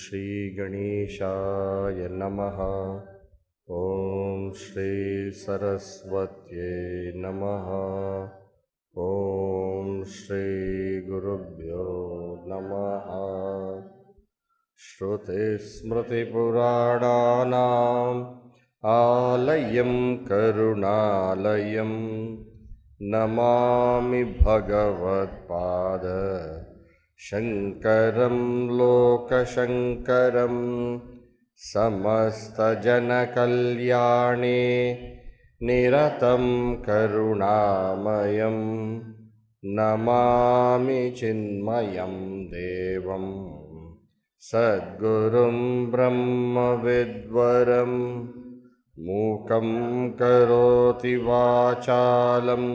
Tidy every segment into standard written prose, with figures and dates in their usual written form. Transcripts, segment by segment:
श्री गणेशाय नमः। ओम श्री सरस्वत्यै नमः। ओम श्री गुरुभ्यो नमः। श्रुतिस्मृतिपुराणानाम् आलयं करुणालयं नमामि भगवत्पाद शङ्करं लोकशङ्करं। समस्तजनकल्याणे निरतं करुणामयं नमामि चिन्मयं देवं सद्गुरुं ब्रह्मविद्वरं। मूकं करोति वाचालं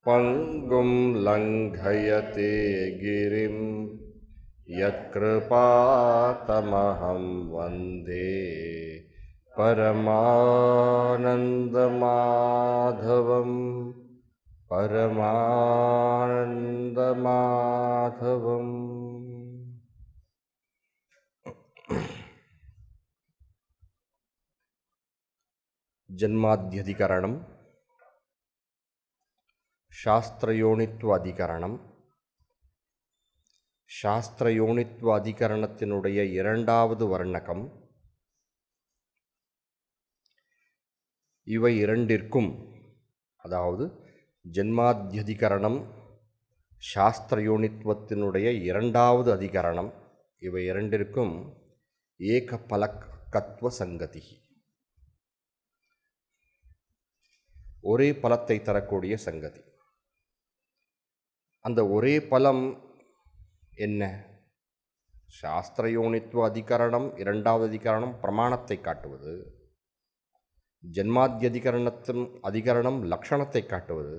पंगुं लंघयते गिरिं यत्कृपातमहं वन्दे परमानन्दमाधवं परमानन्दमाधवम्। जन्माद्यधिकरणं शास्त्रयोनित्व अधिकरणம். சாஸ்திரயோனித்வ அதிகரணத்தினுடைய இரண்டாவது வர்ணகம். இவை இரண்டிற்கும், அதாவது ஜன்மாத்யதிகரணம், சாஸ்திரயோனித்வத்தினுடைய இரண்டாவது அதிகரணம், இவை இரண்டிற்கும் ஏகபலகத்வ சங்கதி, ஒரே பலத்தை தரக்கூடிய சங்கதி. அந்த ஒரே பலம் என்ன? சாஸ்திரயோனித்வ அதிகரணம் இரண்டாவது அதிகரணம் பிரமாணத்தை காட்டுவது, ஜன்மாத்யதிகரணத்தின் அதிகரணம் லக்ஷணத்தை காட்டுவது.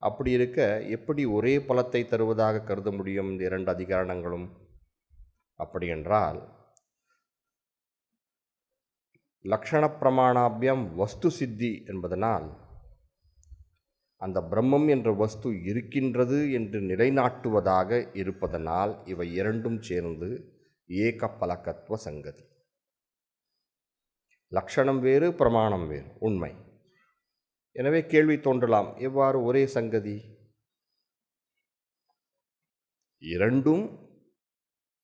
அப்படி இருக்க எப்படி ஒரே பலத்தை தருவதாக கருத முடியும் இந்த இரண்டு அதிகரணங்களும்? அப்படி என்றால் லக்ஷண பிரமாணாபியம் வஸ்து சித்தி என்பதனால் அந்த பிரம்மம் என்ற வஸ்து இருக்கின்றது என்று நிலைநாட்டுவதாக இருப்பதனால் இவை இரண்டும் சேர்ந்து ஏகபலகத்வ சங்கதி. லக்ஷணம் வேறு, பிரமாணம் வேறு, உண்மை. எனவே கேள்வி தோன்றலாம், எவ்வாறு ஒரே சங்கதி? இரண்டும்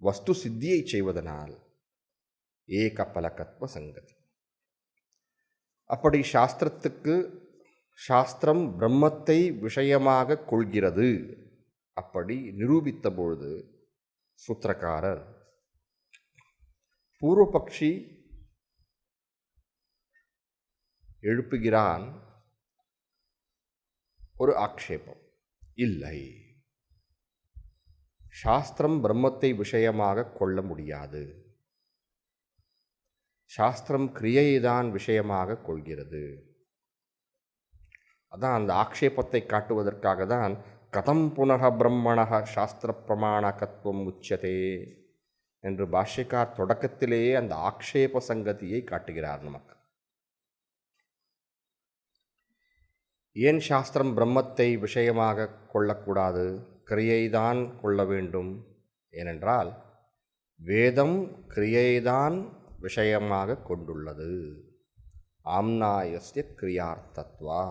வஸ்து சித்தியை செய்வதனால் ஏகபலகத்வ சங்கதி. அப்படி சாஸ்திரம் பிரம்மத்தை விஷயமாக கொள்கிறது. அப்படி நிரூபித்த பொழுது சூத்திரக்காரர் பூர்வபக்ஷி எழுப்புகிறான் ஒரு ஆக்ஷேபம். இல்லை, சாஸ்திரம் பிரம்மத்தை விஷயமாக கொள்ள முடியாது. சாஸ்திரம் கிரியைதான் விஷயமாக கொள்கிறது. அதான் அந்த ஆக்ஷேபத்தை காட்டுவதற்காக தான் கதம் புனக பிரம்மண சாஸ்திர பிரமாணகத்துவம் உச்சதே என்று பாஷ்யக்கார் தொடக்கத்திலேயே அந்த ஆக்ஷேப சங்கதியை காட்டுகிறார் நமக்கு. ஏன் சாஸ்திரம் பிரம்மத்தை விஷயமாக கொள்ளக்கூடாது, கிரியைதான் கொள்ள வேண்டும்? ஏனென்றால் வேதம் கிரியைதான் விஷயமாக கொண்டுள்ளது. ஆம்னாயஸ்ய கிரியார்த்தத்வா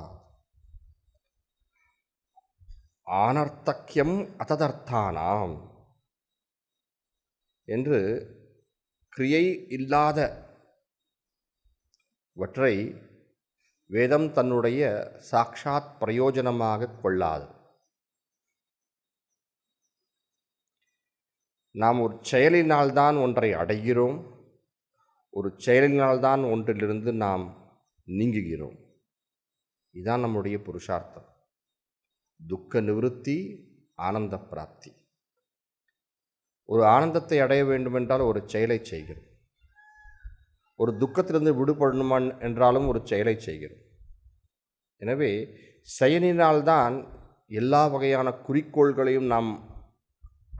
ஆனர்த்தக்கியம் அததர்த்தானாம் என்று கிரியை இல்லாதவற்றை வேதம் தன்னுடைய சாக்ஷாத் பிரயோஜனமாக கொள்ளாது. நாம் ஒரு செயலினால்தான் ஒன்றை அடைகிறோம், ஒரு செயலினால்தான் ஒன்றிலிருந்து நாம் நீங்குகிறோம். இதுதான் நம்முடைய புருஷார்த்தம். துக்க நிவிருத்தி, ஆனந்த பிராப்தி. ஒரு ஆனந்தத்தை அடைய வேண்டுமென்றால் ஒரு செயலை செய்கிறோம். ஒரு துக்கத்திலிருந்து விடுபடணுமா என்றாலும் ஒரு செயலை செய்கிறோம். எனவே செயலினால்தான் எல்லா வகையான குறிக்கோள்களையும் நாம்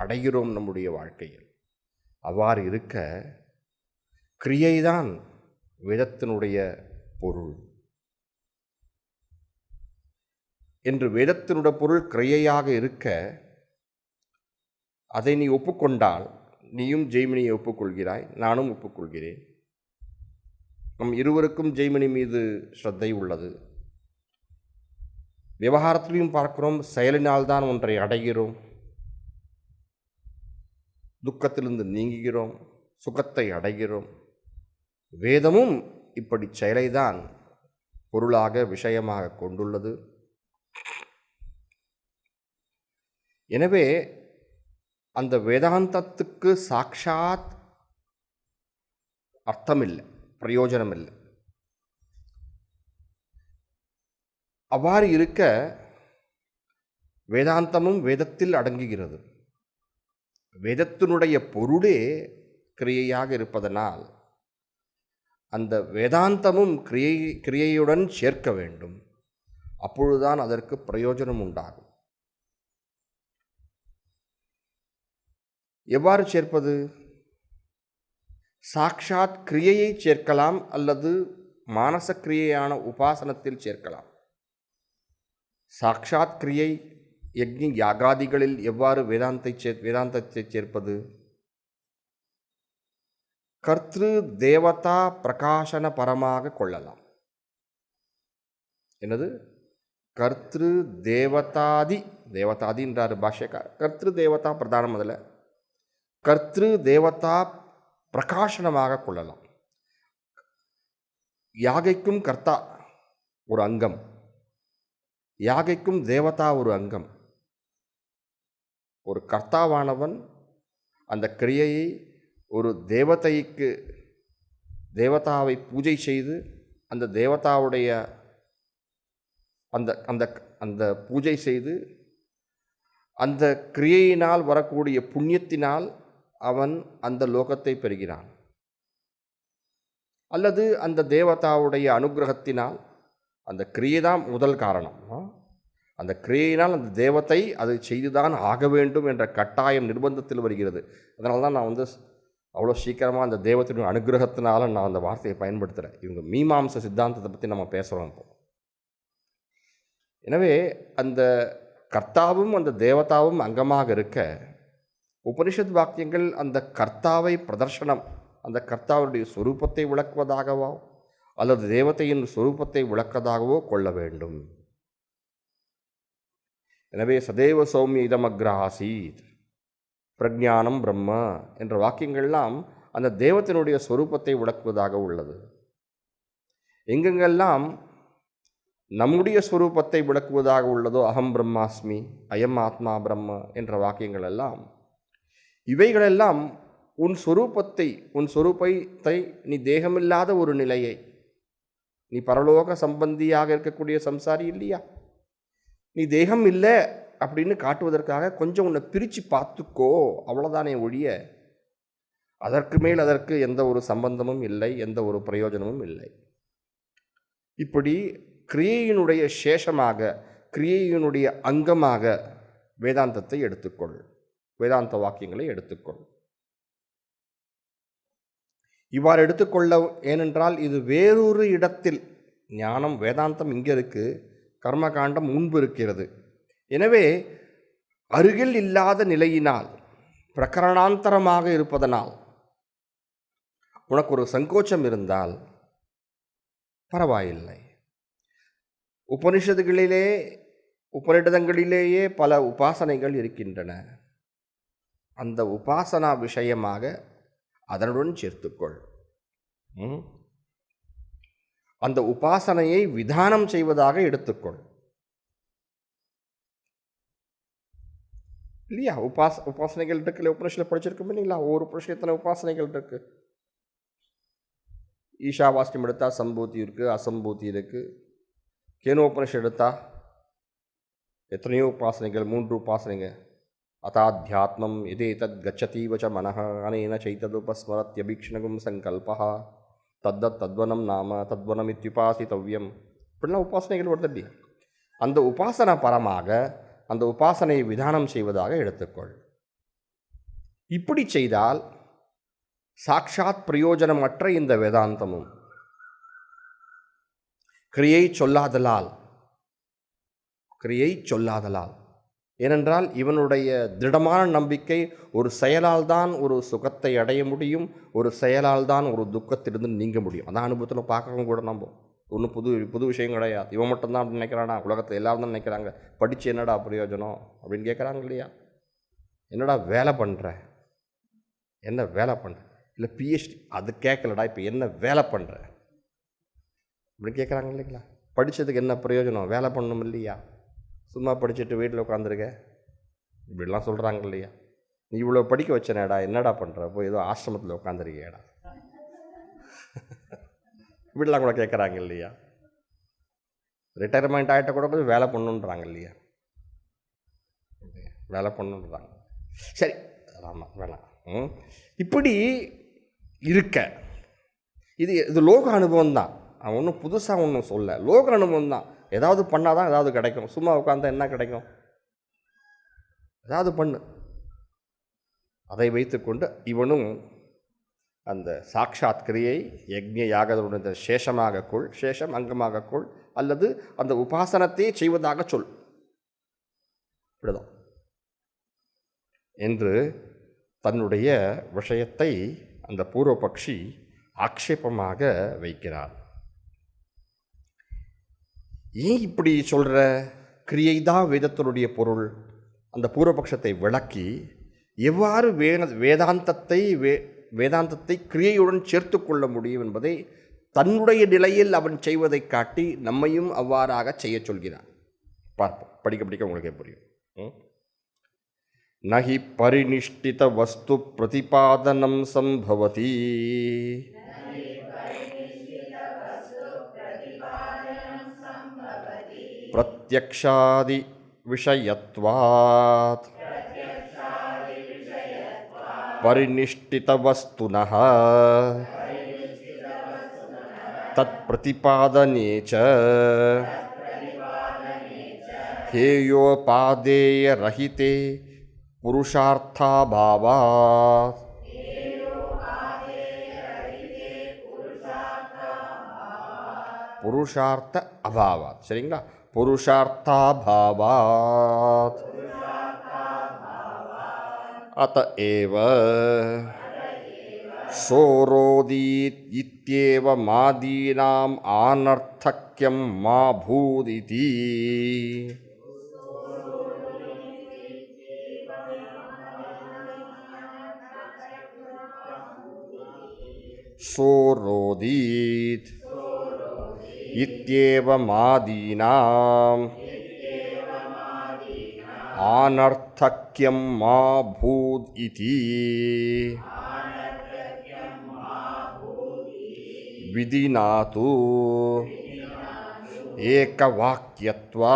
அடைகிறோம் நம்முடைய வாழ்க்கையில். அவ்வாறு இருக்க கிரியைதான் வேதத்தினுடைய பொருள். என்று வேதத்தினுடைய பொருள் கிரியையாக இருக்க, அதை நீ ஒப்புக்கொண்டால் நீயும் ஜெய்மினியை ஒப்புக்கொள்கிறாய், நானும் ஒப்புக்கொள்கிறேன். நம் இருவருக்கும் ஜெய்மினி மீது ஸ்ரத்தை உள்ளது. விவகாரத்திலையும் பார்க்கிறோம், செயலினால்தான் ஒன்றை அடைகிறோம், துக்கத்திலிருந்து நீங்குகிறோம், சுகத்தை அடைகிறோம். வேதமும் இப்படி செயலைதான் பொருளாக விஷயமாக கொண்டுள்ளது. எனவே அந்த வேதாந்தத்துக்கு சாட்சாத் அர்த்தமில்லை, பிரயோஜனம் இல்லை. அவ்வாறு இருக்க வேதாந்தமும் வேதத்தில் அடங்குகிறது. வேதத்தினுடைய பொருளே கிரியையாக இருப்பதனால் அந்த வேதாந்தமும் கிரியையுடன் சேர்க்க வேண்டும். அப்பொழுதுதான் அதற்கு பிரயோஜனம் உண்டாகும். எவ்வாறு சேர்ப்பது? சாக்ஷாத் கிரியையை சேர்க்கலாம், அல்லது மானச கிரியையான உபாசனத்தில் சேர்க்கலாம். சாக்ஷாத் கிரியை யக்ஞ யாகாதிகளில் எவ்வாறு வேதாந்தத்தை சேர்ப்பது? கர்த்திரு தேவதா பிரகாசன பரமாக கொள்ளலாம். என்னது? கர்த்திரு தேவதாதி என்றார் பாஷ்யக்கார். கர்த்திரு தேவதா பிரதானம். அதில் கர்த்திரு தேவதா பிரகாசனமாக கொள்ளலாம். யாகைக்கும் கர்த்தா ஒரு அங்கம், யாகைக்கும் தேவதா ஒரு அங்கம். ஒரு கர்த்தாவானவன் அந்த கிரியையை ஒரு தேவதாவை பூஜை செய்து அந்த தேவதாவுடைய அந்த அந்த அந்த பூஜை செய்து அந்த கிரியையினால் வரக்கூடிய புண்ணியத்தினால் அவன் அந்த லோகத்தை பெறுகிறான். அல்லது அந்த தேவதாவுடைய அனுகிரகத்தினால், அந்த கிரியைதான் முதல் காரணம். அந்த கிரியையினால் அந்த தேவத்தை அதை செய்துதான் ஆக வேண்டும் என்ற கட்டாயம் நிர்பந்தத்தில் வருகிறது. அதனால தான் நான் அவ்வளோ சீக்கிரமாக அந்த தேவத்தினுடைய அனுகிரகத்தினால நான் அந்த வார்த்தையை பயன்படுத்துகிறேன். இவங்க மீமாம்ச சித்தாந்தத்தை பற்றி நம்ம பேசுகிறோம் இப்போ. எனவே அந்த கர்த்தாவும் அந்த தேவதாவும் அங்கமாக இருக்க, உபனிஷத் வாக்கியங்கள் அந்த கர்த்தாவை பிரதர்சனம், அந்த கர்த்தாவுடைய சொரூபத்தை விளக்குவதாகவோ அல்லது தேவதையின் சொரூபத்தை விளக்கதாகவோ கொள்ள வேண்டும். எனவே சதேவ சௌமிய இதமக்ராசீத் பிரஜானம் பிரம்ம என்ற வாக்கியங்கள்லாம் அந்த தேவத்தினுடைய சொரூபத்தை விளக்குவதாக உள்ளது. எங்கெங்கெல்லாம் நம்முடைய ஸ்வரூபத்தை விளக்குவதாக உள்ளதோ, அகம் பிரம்மாஸ்மி, அயம் ஆத்மா பிரம்ம என்ற வாக்கியங்கள் எல்லாம், இவைகளெல்லாம் உன் சொரூபத்தை நீ தேகமில்லாத ஒரு நிலையை, நீ பரலோக சம்பந்தியாக இருக்கக்கூடிய சம்சாரி இல்லையா, நீ தேகம் இல்லை அப்படின்னு காட்டுவதற்காக கொஞ்சம் உன்னை பிரித்து பார்த்துக்கோ, அவ்வளோதானே ஒழிய அதற்கு மேல் அதற்கு எந்த ஒரு சம்பந்தமும் இல்லை, எந்த ஒரு பிரயோஜனமும் இல்லை. இப்படி கிரியையினுடைய சேஷமாக, கிரியையினுடைய அங்கமாக வேதாந்தத்தை எடுத்துக்கொள், வேதாந்த வாக்கியங்களை எடுத்துக்கொள். இவ்வாறு எடுத்துக்கொள்ள, ஏனென்றால் இது வேறொரு இடத்தில் ஞானம், வேதாந்தம் இங்கே இருக்குது, கர்மகாண்டம் முன்பு இருக்கிறது. எனவே அருகில் இல்லாத நிலையினால், பிரகரணாந்தரமாக இருப்பதனால் உனக்கு ஒரு சங்கோச்சம் இருந்தால் பரவாயில்லை. உபனிஷதங்களிலேயே பல உபாசனைகள் இருக்கின்றன. அந்த உபாசனா விஷயமாக அதனுடன் சேர்த்துக்கொள். அந்த உபாசனையை விதானம் செய்வதாக எடுத்துக்கொள். இல்லையா? உபாசனைகள் இருக்குல்ல, உபநிஷத்தில் படிச்சிருக்கோம் இல்லைங்களா? ஒவ்வொரு உபநிஷத்தில் எத்தனை உபாசனைகள் இருக்குது. ஈஷாவாஸ்யம் எடுத்தால் சம்பூதி இருக்குது, அசம்பூதி இருக்குது. கேனோபனிஷம் எடுத்தால் எத்தனையோ உபாசனைகள், 3 உபாசனைகள். அதாத்தியாத்மம் எதே தத் கச்சதீவச்ச மனஹ அனேன சைத்ததுபஸ்மரத்யபீக்ஷணகும் சங்கல்பா தத்தத் தத்வனம் நாம தத்வனம் இத்யுபாசித்தவ்யம். இப்படிலாம் உபாசனைகள் வருது இல்லையா? அந்த உபாசனா பரமாக அந்த உபாசனையை விதானம் செய்வதாக எடுத்துக்கொள். இப்படி செய்தால் சாட்சாத் பிரயோஜனமற்ற இந்த வேதாந்தமும் கிரியை சொல்லாதலால், ஏனென்றால் இவனுடைய திடமான நம்பிக்கை ஒரு செயலால் தான் ஒரு சுகத்தை அடைய முடியும், ஒரு செயலால் தான் ஒரு துக்கத்திலிருந்து நீங்க முடியும். அதான் அனுபவத்தில் பார்க்குறவங்க கூட நம்ம ஒன்றும் புது விஷயம் கிடையாது. இவன் மட்டும்தான் அப்படி நினைக்கிறானா? உலகத்தில் எல்லாரும் தான் நினைக்கிறாங்க. படித்து என்னடா பிரயோஜனம் அப்படின்னு கேட்குறாங்க இல்லையா? என்னடா வேலை பண்ணுற, என்ன வேலை பண்ணுற, இல்லை பிஹெச்டி அது கேட்கலடா, இப்போ என்ன வேலை பண்ணுற அப்படின்னு கேட்குறாங்க இல்லைங்களா? படித்ததுக்கு என்ன பிரயோஜனம்? வேலை பண்ணணும் இல்லையா? சும்மா படிச்சுட்டு வீட்டில் உட்காந்துருக்க இப்படிலாம் சொல்கிறாங்க இல்லையா? நீ இவ்வளோ படிக்க வச்சனேடா, என்னடா பண்ணுற, போய் ஏதோ ஆசிரமத்தில் உட்காந்துருக்கியடா இப்படிலாம் கூட கேட்குறாங்க இல்லையா? ரிட்டையர்மெண்ட் ஆகிட்ட கூட கொஞ்சம் வேலை பண்ணணுன்றாங்க இல்லையா? வேலை பண்ணணுன்றாங்க. சரி, ஆமாம், வேணாம். இப்படி இருக்க இது லோக அனுபவம் தான். அவன் ஒன்றும் புதுசாக ஒன்றும் சொல்ல, லோக அனுபவம் தான். ஏதாவது பண்ணால் தான் ஏதாவது கிடைக்கும். சும்மா உட்காந்தா என்ன கிடைக்கும்? ஏதாவது பண்ணு. அதை வைத்துக்கொண்டு இவனும் அந்த சாட்சாத் கிரியை யக்ஞ யாகத்துடன் சேஷமாக கொள், சேஷம் அங்கமாக கொள், அல்லது அந்த உபாசனத்தை செய்வதாக சொல், இப்படிதான் என்று தன்னுடைய விஷயத்தை அந்த பூர்வபக்ஷி ஆக்ஷேபமாக வைக்கிறார். ஏன் இப்படி சொல்கிற? கிரியை தான் வேதத்தினுடைய பொருள். அந்த பூர்வபக்ஷத்தை விளக்கி எவ்வாறு வேதாந்தத்தை கிரியையுடன் சேர்த்து கொள்ள முடியும் என்பதை தன்னுடைய நிலையில் அவன் செய்வதை காட்டி நம்மையும் அவ்வாறாக செய்ய சொல்கிறான். பார்ப்போம், படிக்க படிக்க உங்களுக்கே புரியும். நஹி பரிநிஷ்டித வஸ்து பிரதிபாதனம் சம்பவதி பிரத்யக்ஷாதி விஷயத்வாத் பரிநிஷ்டிதவஸ்துனஹ தத் பிரதிபாதனே ச ஹேயோபாதேய ரஹிதே புருஷார்த்தாபாவாத். புருஷார்த்த அபாவாத், சரிங்களா? புருஷார்த்தாபாவாத் அத ஏவ சோரோதீத் இத்யேவ மாதீனாம் ஆனர்த்தக்யம் மா பூதிதி. சோரோதீத் இத்யேவ மாதீனாம் ஆனர்த்தக்யம் மா பூத் இதி விதினாது ஏகவாக்யத்வாத்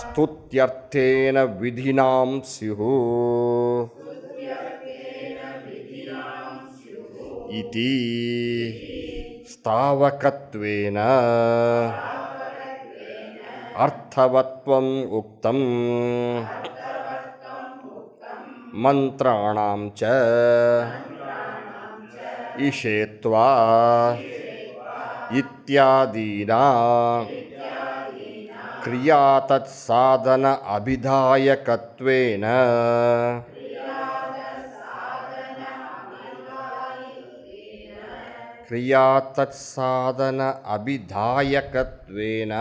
ஸ்துத்யர்த்தேன விதினாம் ஸ்யுஹு இதி ஸ்தாவகத்வேன அர்த்தவத்வம் உக்தம் மந்த்ராணாம் ச இஷேத்வா இத்யாதீனா கிரியா தத் சாதன அபிதாயகத்வேன கிரியா தத் சாதன அபிதாயகத்வேன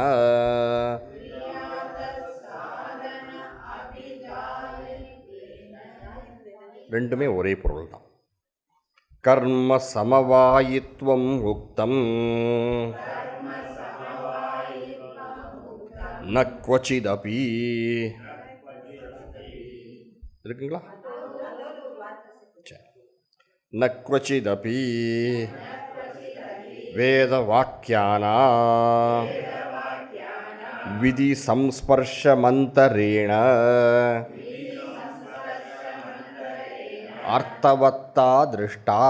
ரெண்டுமே ஒரே பொருள் தான். கர்ம சமவாயித்வம் உக்தம் ந க்வசிதபி இருக்குங்களா? சரி. ந க்வச்சிதபி வேதவாக்கியானா விதி சம்ஸ்பர்ஷமந்தரேண அர்த்தவத்தா திருஷ்டா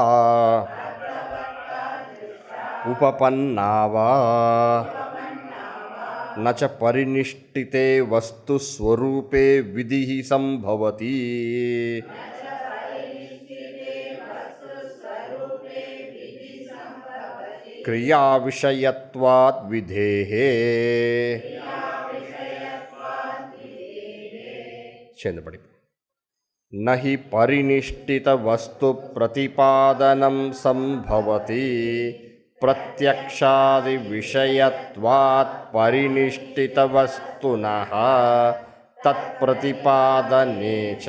உபபன்னாவா ந ச பரிநிஷ்டிதே வஸ்து ஸ்வரூபே விதிஹி சம்பவதி. கிரியா விஷயத்வாத் விதேஹே. சேர்ந்து படிப்போம். நஹி பரிநிஷ்டித வஸ்து பிரதிபாதனம் சம்பவதி பிரத்யக்ஷாதி விஷயத்வாத் பரிநிஷ்டித வஸ்துனஹ தத் பிரதிபாதனே ச.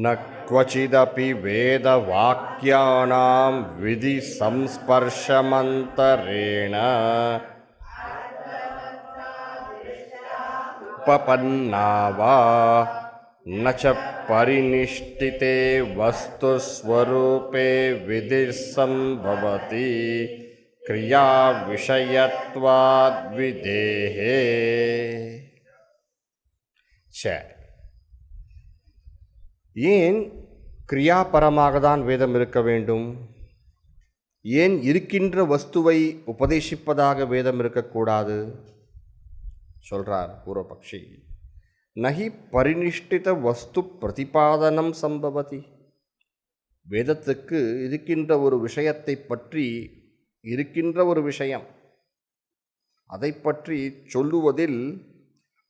न क्वचिदपि वेदवाक्यानां विधि संस्पर्शमन्तरेण उपपन्ना वा न च परिनिष्ठिते वस्तुस्वरूपे विधिसम्भवति क्रिया विषयत्वाद् विधेहे. சரி, ஏன் கிரியாபரமாக தான் வேதம் இருக்க வேண்டும்? ஏன் இருக்கின்ற வஸ்துவை உபதேசிப்பதாக வேதம் இருக்கக்கூடாது? சொல்றார் பூர்வபக்ஷி. நஹி பரிநிஷ்டித வஸ்து பிரதிபாதனம் சம்பவதி. வேதத்துக்கு இருக்கின்ற ஒரு விஷயத்தை பற்றி, இருக்கின்ற ஒரு விஷயம் அதை பற்றி சொல்லுவதில்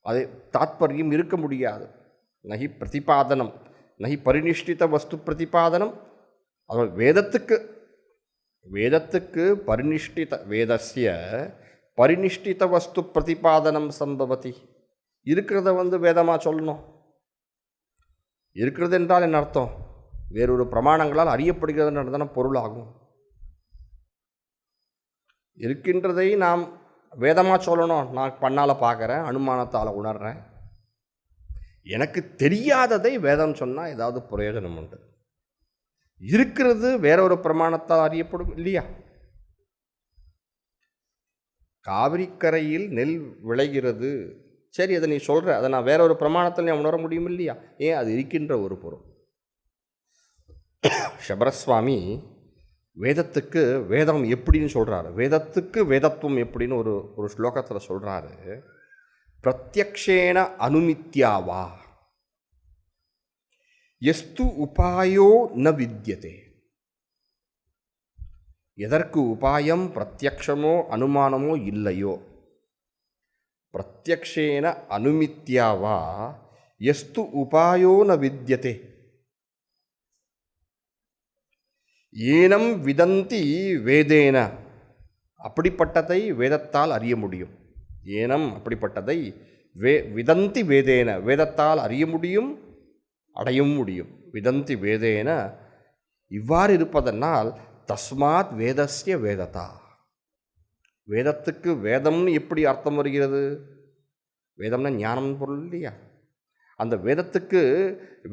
அதை தாத்பரியம் இருக்க முடியாது. நஹி பிரதிபாதனம், நஹி பரிநிஷ்டித வஸ்து பிரதிபாதனம். அவர் வேதத்துக்கு பரிநிஷ்டித வேதஸ்ய பரிநிஷ்டித வஸ்து பிரதிபாதனம் சம்பவதி. இருக்கிறத வேதமாக சொல்லணும். இருக்கிறது என்றால் என்ன அர்த்தம்? வேறொரு பிரமாணங்களால் அறியப்படுகிறது தானே பொருளாகும். இருக்கின்றதை நாம் வேதமாக சொல்லணும். நான் பண்ணால் பார்க்குறேன், அனுமானத்தால் உணர்றேன். எனக்கு தெரியாததை வேதம் சொன்னால் ஏதாவது பிரயோஜனம் உண்டு. இருக்கிறது வேற ஒரு பிரமாணத்தால் அறியப்படும் இல்லையா? காவிரிக்கரையில் நெல் விளைகிறது, சரி, அதை நீ சொல்கிற, அதை நான் வேற ஒரு பிரமாணத்தில் நான் உணர முடியும் இல்லையா? ஏன், அது இருக்கின்ற ஒரு பொருள். சபரஸ்வாமி வேதத்துக்கு வேதம் எப்படின்னு சொல்கிறாரு, வேதத்துக்கு வேதத்துவம் எப்படின்னு ஒரு ஸ்லோகத்தில் சொல்கிறாரு. பிரத்யக்ஷேன அனுமித்யாவா எஸ்து உபாயோ ந வித்யதே. எதற்கு உபாயம், பிரத்யக்ஷமோ அனுமானமோ இல்லையோ, பிரத்யக்ஷேன அனுமித்யாவா எஸ்து உபாயோ ந வித்யதே ஏனம் விதந்தி வேதேன. அப்படிப்பட்டதை வேதத்தால் அறிய முடியும். ஏனம் அப்படிப்பட்டதை விதந்தி வேதேன, வேதத்தால் அறிய முடியும், அடையவும் முடியும். விதந்தி வேதேன, இவ்வாறு இருப்பதனால் தஸ்மாத் வேதஸ்ய வேததா. வேதத்துக்கு வேதம்னு எப்படி அர்த்தம் வருகிறது? வேதம்னா ஞானம் பொருள் இல்லையா? அந்த வேதத்துக்கு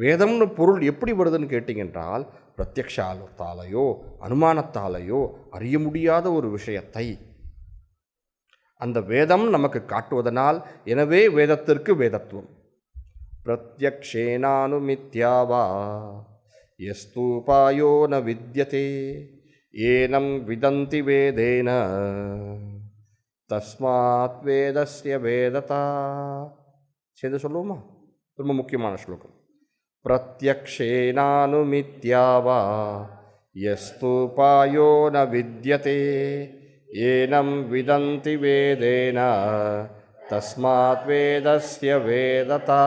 வேதம்னு பொருள் எப்படி வருதுன்னு கேட்டிங்கன்றால், பிரத்யக்ஷாலத்தாலேயோ அனுமானத்தாலேயோ அறிய முடியாத ஒரு விஷயத்தை அந்த வேதம் நமக்கு காட்டுவதனால், எனவே வேதத்திற்கு வேதத்துவம். பிரத்யக்ஷேனானுமித்யாவா யஸ்தூபாயோ ந வித்யதே ஏனம் விதந்தி வேதேன தஸ்மாத் வேதஸ்ய வேததா. சேர்ந்து சொல்லுவோமா? ரொம்ப முக்கியமான ஸ்லோகம். பிரத்யக்ஷேனானுமித்யாவா யஸ்தூபாயோ ந வித்யதே ஏனம் விதந்தி வேதேன தஸ்மாத் வேதஸ்ய வேததா.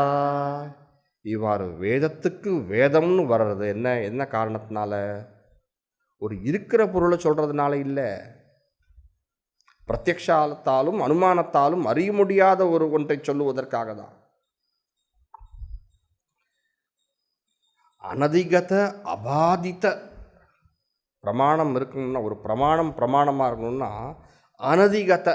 இவ்வாறு வேதத்துக்கு வேதம்னு வர்றது என்ன காரணத்தினால? ஒரு இருக்கிற பொருளை சொல்கிறதுனால இல்லை, பிரத்யக்ஷாலத்தாலும் அனுமானத்தாலும் அறிய முடியாத ஒரு ஒன்றை சொல்லுவதற்காக தான். அனதிகத அபாதித பிரமாணம் இருக்கணும்னா, ஒரு பிரமாணமாக இருக்கணும்னா அனதிகத,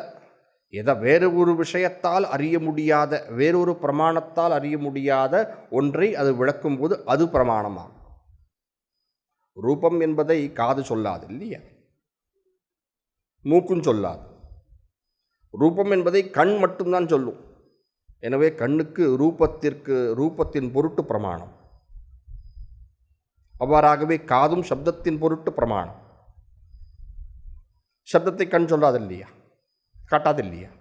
எதை வேறு ஒரு விஷயத்தால் அறிய முடியாத, வேறொரு பிரமாணத்தால் அறிய முடியாத ஒன்றை அது விளக்கும்போது அது பிரமாணமாகும். ரூபம் என்பதை காது சொல்லாது இல்லையா, மூக்கும் சொல்லாது. ரூபம் என்பதை கண் மட்டும்தான் சொல்லும். எனவே கண்ணுக்கு ரூபத்தின் பொருட்டு பிரமாணம். அவ்வாறாகவே காதும் சப்தத்தின் பொருட்டு பிரமாணம். சப்தத்தை கண் சொல்லாது இல்லையா, காட்டாது இல்லையா.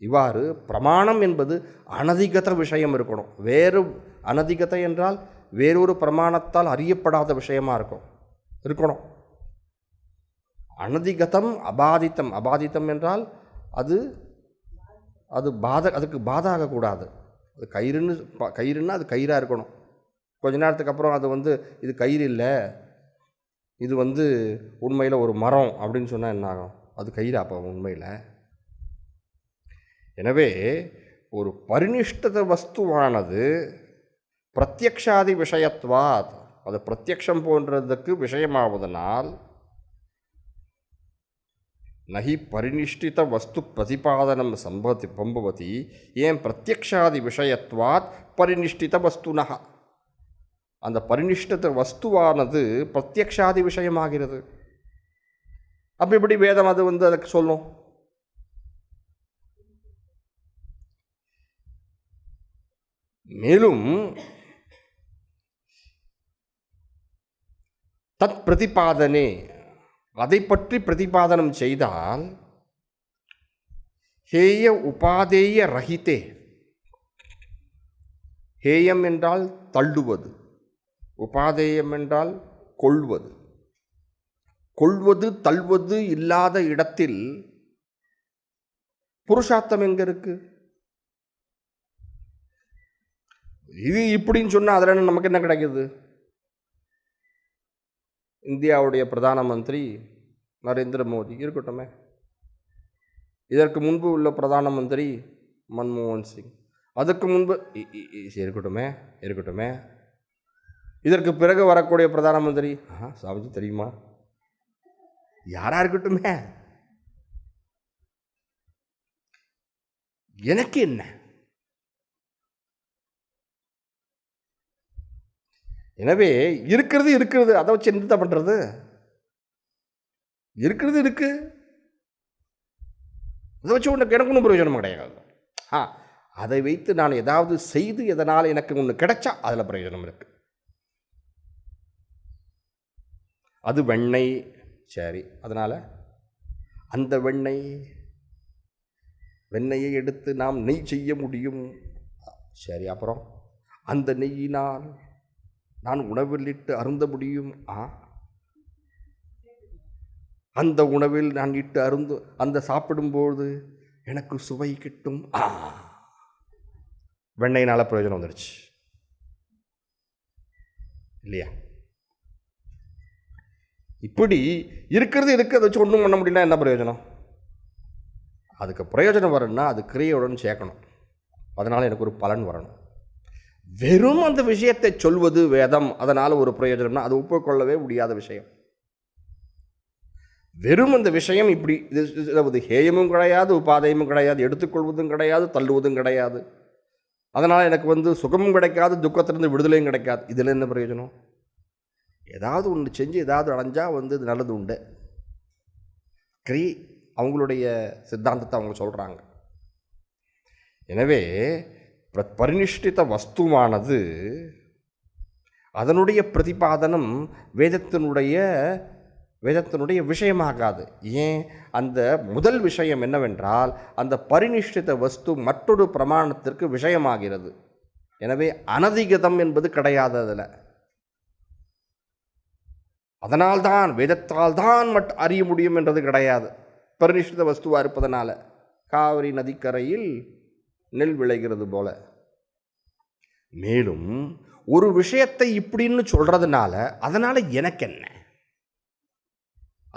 இவ்வாறு பிரமாணம் என்பது அனதிகத விஷயம் இருக்கணும். வேறு அனதிகத என்றால் வேறொரு பிரமாணத்தால் அறியப்படாத விஷயமாக இருக்கணும். அனதிகதம் அபாதித்தம். அபாதித்தம் என்றால் அதுக்கு பாத ஆகக்கூடாது. அது கயிறுன்னா அது கயிறாக இருக்கணும். கொஞ்ச நேரத்துக்கு அப்புறம் அது இது கயிறு இல்லை, இது உண்மையில் ஒரு மரம் அப்படின்னு சொன்னால் என்ன ஆகும்? அது கயிறு அப்போ உண்மையில். எனவே ஒரு பரிநிஷ்டித வஸ்துவானது பிரத்யக்ஷாதி விஷயத்வாத், அது பிரத்யக்ஷம் போன்றதுக்கு விஷயமாவதனால் நஹி பரிநிஷ்டித வஸ்து பிரதிபாதனம் சம்பவதி ஏன் பிரத்யக்ஷாதி விஷயத்வாத் பரிநிஷ்டித வஸ்துனஹ. அந்த பரிநிஷ்டித வஸ்துவானது பிரத்யக்ஷாதி விஷயமாகிறது. அப்போ எப்படி வேதம் அது அதுக்கு சொல்லும்? மேலும் தத் பிரதிபாதனே, அதை பற்றி பிரதிபாதனம் செய்தால் ஹேய உபாதேய ரஹிதே. ஹேயம் என்றால் தள்ளுவது, உபாதேயம் என்றால் கொள்வது. கொள்வது தள்ளுவது இல்லாத இடத்தில் புருஷார்த்தம் எங்க இருக்கு? இது இப்படின்னு சொன்னால் அதில் நமக்கு என்ன கிடைக்குது? இந்தியாவுடைய பிரதான மந்திரி நரேந்திர மோடி இருக்கட்டுமே, இதற்கு முன்பு உள்ள பிரதான மந்திரி மன்மோகன் சிங், அதுக்கு முன்பு இருக்கட்டுமே, இதற்கு பிறகு வரக்கூடிய பிரதான மந்திரி சாமிஜி தெரியுமா, யாரா இருக்கட்டுமே, எனக்கு என்ன? எனவே இருக்கிறது, அதை வச்சு என்ன பண்ணுறது? இருக்கிறது இருக்கு, அதை வச்சு எனக்கு ஒன்றும் பிரயோஜனம் கிடையாது. அதை வைத்து நான் ஏதாவது செய்து எதனால் எனக்கு ஒன்று கிடைச்சா அதில் பிரயோஜனம் இருக்கு. அது வெண்ணெய், சரி, அதனால் அந்த வெண்ணெயை எடுத்து நாம் நெய் செய்ய முடியும், சரி, அப்புறம் அந்த நெய்யினால் நான் உணவில் இட்டு அருந்த முடியும், அந்த உணவில் நான் இட்டு அந்த சாப்பிடும்போது எனக்கு சுவை கிட்டும், வெண்ணெயினால் பிரயோஜனம் வந்துடுச்சு இல்லையா? இப்படி இருக்கிறது அதை வச்சு ஒன்றும் பண்ண முடியல, என்ன பிரயோஜனம்? அதுக்கு பிரயோஜனம் வரணும்னா அது கிரியையுடன் சேர்க்கணும், அதனால் எனக்கு ஒரு பலன் வரணும். வெறும் அந்த விஷயத்தை சொல்வது வேதம், அதனால் ஒரு பிரயோஜனம்னா அது ஒப்புக்கொள்ளவே முடியாத விஷயம். வெறும் அந்த விஷயம் இப்படி இது ஹேயமும் கிடையாது, உபாதையும் கிடையாது, எடுத்துக்கொள்வதும் கிடையாது, தள்ளுவதும் கிடையாது, அதனால் எனக்கு சுகமும் கிடைக்காது, துக்கத்திலிருந்து விடுதலையும் கிடைக்காது. இதில் என்ன பிரயோஜனம்? ஏதாவது ஒன்று செஞ்சு ஏதாவது அடைஞ்சால் இது நல்லது உண்டு. அவங்களுடைய சித்தாந்தத்தை அவங்க சொல்கிறாங்க. எனவே பரிநிஷ்டித வஸ்துவானது அதனுடைய பிரதிபாதனம் வேதத்தினுடைய வேதத்தினுடைய விஷயமாகாது. ஏன்? அந்த முதல் விஷயம் என்னவென்றால், அந்த பரிநிஷ்டித வஸ்து மற்றொரு பிரமாணத்திற்கு விஷயமாகிறது. எனவே அனதிகதம் என்பது கிடையாது அதில். அதனால்தான் வேதத்தால் தான் அறிய முடியும் என்றது கிடையாது. பரிநிஷ்டித வஸ்துவாக இருப்பதனால. காவிரி நதிக்கரையில் நெல் விளைகிறது போல. மேலும் ஒரு விஷயத்தை இப்படின்னு சொல்றதுனால அதனால எனக்கு என்ன?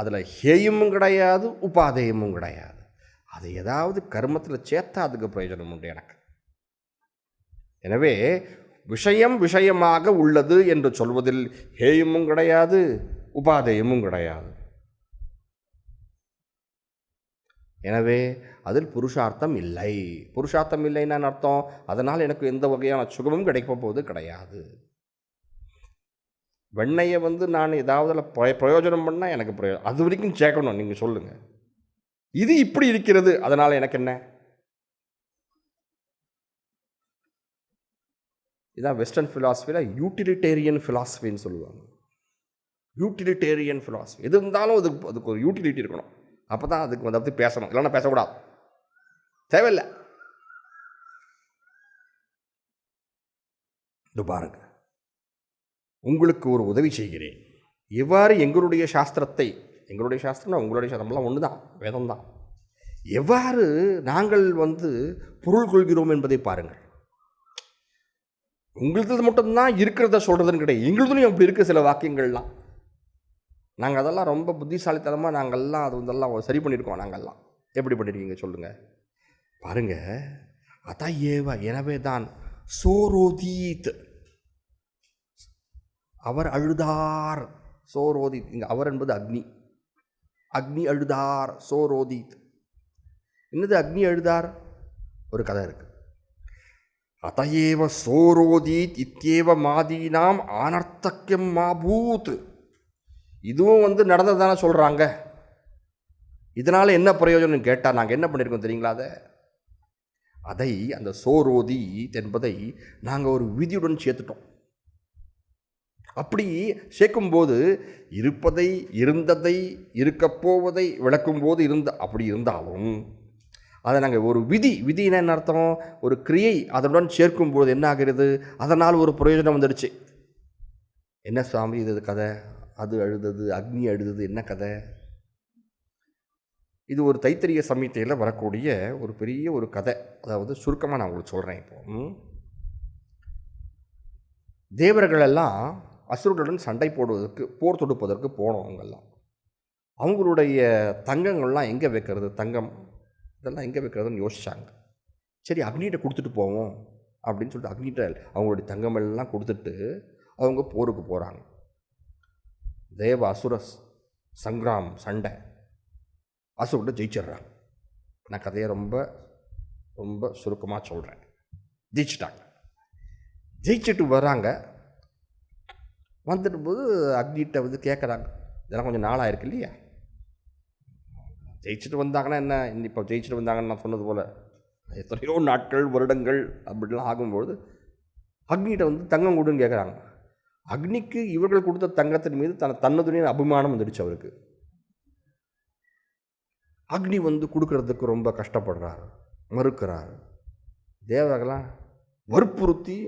அதில் ஹேயமும் கிடையாது, உபாதேயமும் கிடையாது. அது ஏதாவது கர்மத்தில் சேர்த்தா அதுக்கு பிரயோஜனம் உண்டு எனக்கு. எனவே விஷயம் விஷயமாக உள்ளது என்று சொல்வதில் ஹேயமும் கிடையாது, உபாதேயமும் கிடையாது. எனவே அதில் புருஷார்த்தம் இல்லை. புருஷார்த்தம் இல்லைன்னு அர்த்தம், அதனால் எனக்கு எந்த வகையான சுகமும் கிடைக்க போவது கிடையாது. வெண்ணையை நான் ஏதாவது பிரயோஜனம் பண்ணால் எனக்கு பிரயோஜனம், அது வரைக்கும் சேர்க்கணும். நீங்கள் சொல்லுங்கள், இது இப்படி இருக்கிறது அதனால் எனக்கு என்ன? இதான் வெஸ்டர்ன் ஃபிலாசபியில் யூட்டிலிட்டேரியன் ஃபிலாசபின்னு சொல்லுவாங்க. யூட்டிலிட்டேரியன் ஃபிலாசபி எது இருந்தாலும் அதுக்கு ஒரு யூட்டிலிட்டி இருக்கணும். அப்போ தான் அதுக்கு அதை பற்றி பேசணும், இல்லைன்னா பேசக்கூடாது, தேவையில்லை. இது பாருங்க, உங்களுக்கு ஒரு உதவி செய்கிறேன். எவ்வாறு எங்களுடைய சாஸ்திரத்தை, எங்களுடைய சாஸ்திரம்னா உங்களுடைய சாஸ்திரம்லாம் ஒன்று தான், வேதம் தான், எவ்வாறு நாங்கள் பொருள் கொள்கிறோம் என்பதை பாருங்கள். உங்களது மட்டும்தான் இருக்கிறத சொல்கிறதுன்னு கிடையாது, எங்களுதுலையும் அப்படி இருக்குது சில வாக்கியங்கள்லாம். நாங்கள் அதெல்லாம் ரொம்ப புத்திசாலித்தனமாக நாங்கள்லாம் அதெல்லாம் சரி பண்ணியிருக்கோம். நாங்கள்லாம் எப்படி பண்ணியிருக்கீங்க சொல்லுங்கள் பாருங்க. அதான் ஏவ, எனவே தான் சோரோதீத், அவர் அழுதார். சோரோதித், இங்கே அவர் என்பது அக்னி. அக்னி அழுதார், சோரோதித். என்னது அக்னி அழுதார்? ஒரு கதை இருக்கு. அதையேவ சோரோதீத் இத்தியேவ மாதீனாம் ஆனர்த்தக்கியம் மாபூத். இதுவும் நடந்ததானே சொல்கிறாங்க. இதனால் என்ன பிரயோஜனம் கேட்டால் நாங்கள் என்ன பண்ணியிருக்கோம் தெரியுங்களா? அதை அந்த சோரோதீத் என்பதை நாங்கள் ஒரு விதியுடன் சேர்த்துட்டோம். அப்படி சேர்க்கும்போது இருப்பதை, இருந்ததை, இருக்கப்போவதை விளக்கும்போது அப்படி இருந்தாலும் அதை நாங்கள் ஒரு விதினா என்ன அர்த்தம்? ஒரு கிரியை அதனுடன் சேர்க்கும்போது என்ன ஆகிறது? அதனால் ஒரு பிரயோஜனம் வந்துடுச்சு. என்ன சுவாமி இது கதை? அது அழுதது, அக்னி அழுதது, என்ன கதை? இது ஒரு தைத்திரிய சமீத்தையில் வரக்கூடிய ஒரு பெரிய ஒரு கதை. அதாவது சுருக்கமாக நான் உங்களுக்கு சொல்கிறேன். இப்போ தேவர்களெல்லாம் அசுரர்களுடன் சண்டை போடுவதற்கு, போர் தொடுப்பதற்கு போனவங்கெல்லாம் அவங்களுடைய தங்கங்கள்லாம் எங்கே வைக்கிறது, தங்கம் இதெல்லாம் எங்கே வைக்கிறதுன்னு யோசித்தாங்க. சரி, அக்னிகிட்ட கொடுத்துட்டு போவோம் அப்படின்னு சொல்லிட்டு அக்னிகிட்ட அவங்களுடைய தங்கமெல்லாம் கொடுத்துட்டு அவங்க போருக்கு போகிறாங்க. தேவ அசுர சங்கிராம், சண்டை. அசுரத்தை ஜெயிச்சிட்றாங்க. நான் கதையை ரொம்ப ரொம்ப சுருக்கமாக சொல்கிறேன். ஜெயிச்சிட்டாங்க. ஜெயிச்சுட்டு வராங்க. வந்துட்டு போது அக்னிகிட்ட கேட்குறாங்க, இதெல்லாம் கொஞ்சம் நாளாக இருக்கு இல்லையா, ஜெயிச்சுட்டு வந்தாங்கன்னா என்ன, இப்போ ஜெயிச்சுட்டு வந்தாங்கன்னு நான் சொன்னது போல் எத்தனையோ நாட்கள், வருடங்கள் அப்படிலாம் ஆகும்போது அக்னிகிட்ட தங்கம் கொடுன்னு கேட்குறாங்க. அக்னிக்கு இவர்கள் கொடுத்த தங்கத்தின் மீது தன்னதுடைய அபிமானம் வந்துடுச்சு அவருக்கு. அக்னி கொடுக்கறதுக்கு ரொம்ப கஷ்டப்படுறாரு, மறுக்கிறாரு. தேவர்களாம் வற்புறுத்தி,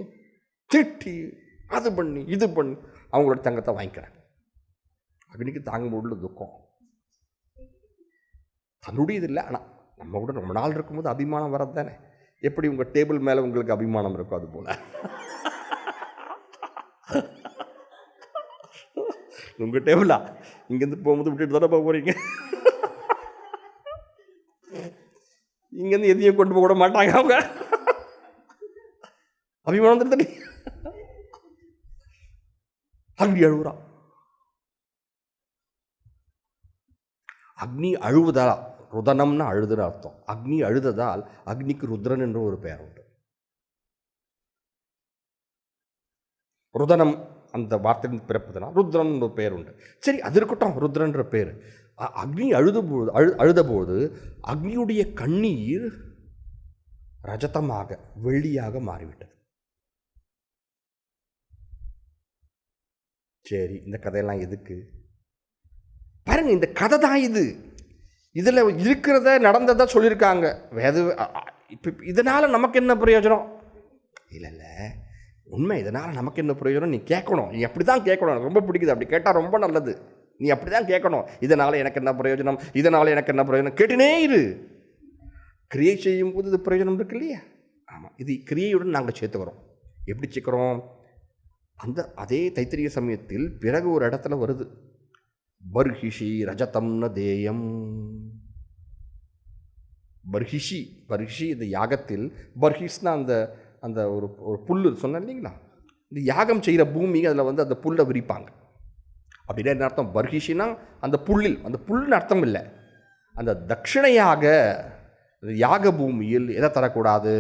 திட்டி, அது பண்ணி இது பண்ணி அவங்களோட தங்கத்தை வாங்கிக்கிறாங்க. அக்னிக்கு தாங்க முடியல துக்கம். தன்னுடையது இல்லை, ஆனால் நம்ம கூட ரொம்ப நாள் இருக்கும்போது அபிமானம் வரது தானே. எப்படி உங்கள் டேபிள் மேலே உங்களுக்கு அபிமானம் இருக்கும் அது போல் உங்கள் டேபிளா இங்கேருந்து போகும்போது விட்டுட்டு தானே போக போகிறீங்க. இங்கேருந்து எதையும் கொண்டு போக கூட மாட்டாங்க அவங்க. அபிமானம் தண்ணி அக்னி அழுகுறான். அக்னி அழுவதால், ருதனம்னா அழுதுன்னு அர்த்தம். அக்னி அழுததால் அக்னிக்கு ருத்ரன் என்று ஒரு பெயர் உண்டு. ருதனம் அந்த வார்த்தையின் பிறப்பதுனால் ருத்ரன் ஒரு பெயர் உண்டு. சரி, அது இருக்கட்டும், ருத்ரன்ற பேர். அக்னி அழுதபோது அக்னியுடைய கண்ணீர் ரஜதமாக, வெள்ளியாக மாறிவிட்டது. சரி, இந்த கதையெல்லாம் எதுக்கு? பாருங்கள், இந்த கதை தான் இது. இதில் இருக்கிறத நடந்ததை சொல்லியிருக்காங்க. இப்போ இதனால் நமக்கு என்ன பிரயோஜனம்? இல்லை, உண்மை, இதனால் நமக்கு என்ன பிரயோஜனம்? நீ கேட்கணும், நீ அப்படி தான் கேட்கணும். எனக்கு ரொம்ப பிடிக்குது, அப்படி கேட்டால் ரொம்ப நல்லது. நீ அப்படி தான் கேட்கணும். இதனால் எனக்கு என்ன பிரயோஜனம், இதனால் எனக்கு என்ன பிரயோஜனம், கேட்டுனே இரு. கிரியை செய்யும்போது இது பிரயோஜனம் இருக்கு இல்லையா? ஆமாம், இது கிரியையுடன் நாங்கள் சேர்த்துக்கிறோம். எப்படி சேர்க்குறோம்? அதே தைத்திரிய சமயத்தில் பிறகு ஒரு இடத்துல வருது, பர்ஹிஷி ரஜதம் ந தேயம். பர்ஹிஷி இந்த யாகத்தில், பர்ஹிஷ்னா அந்த அந்த ஒரு புல் சொன்னேன் இல்லைங்களா, இந்த யாகம் செய்கிற பூமி, அதில் அந்த புல்லை விரிப்பாங்க. அப்படின்னா என்ன அர்த்தம்? பர்ஹிஷினா அந்த புல்லுன்னு அர்த்தம் இல்லை. அந்த தட்சிணையாக யாக பூமியில் எதை தரக்கூடாது?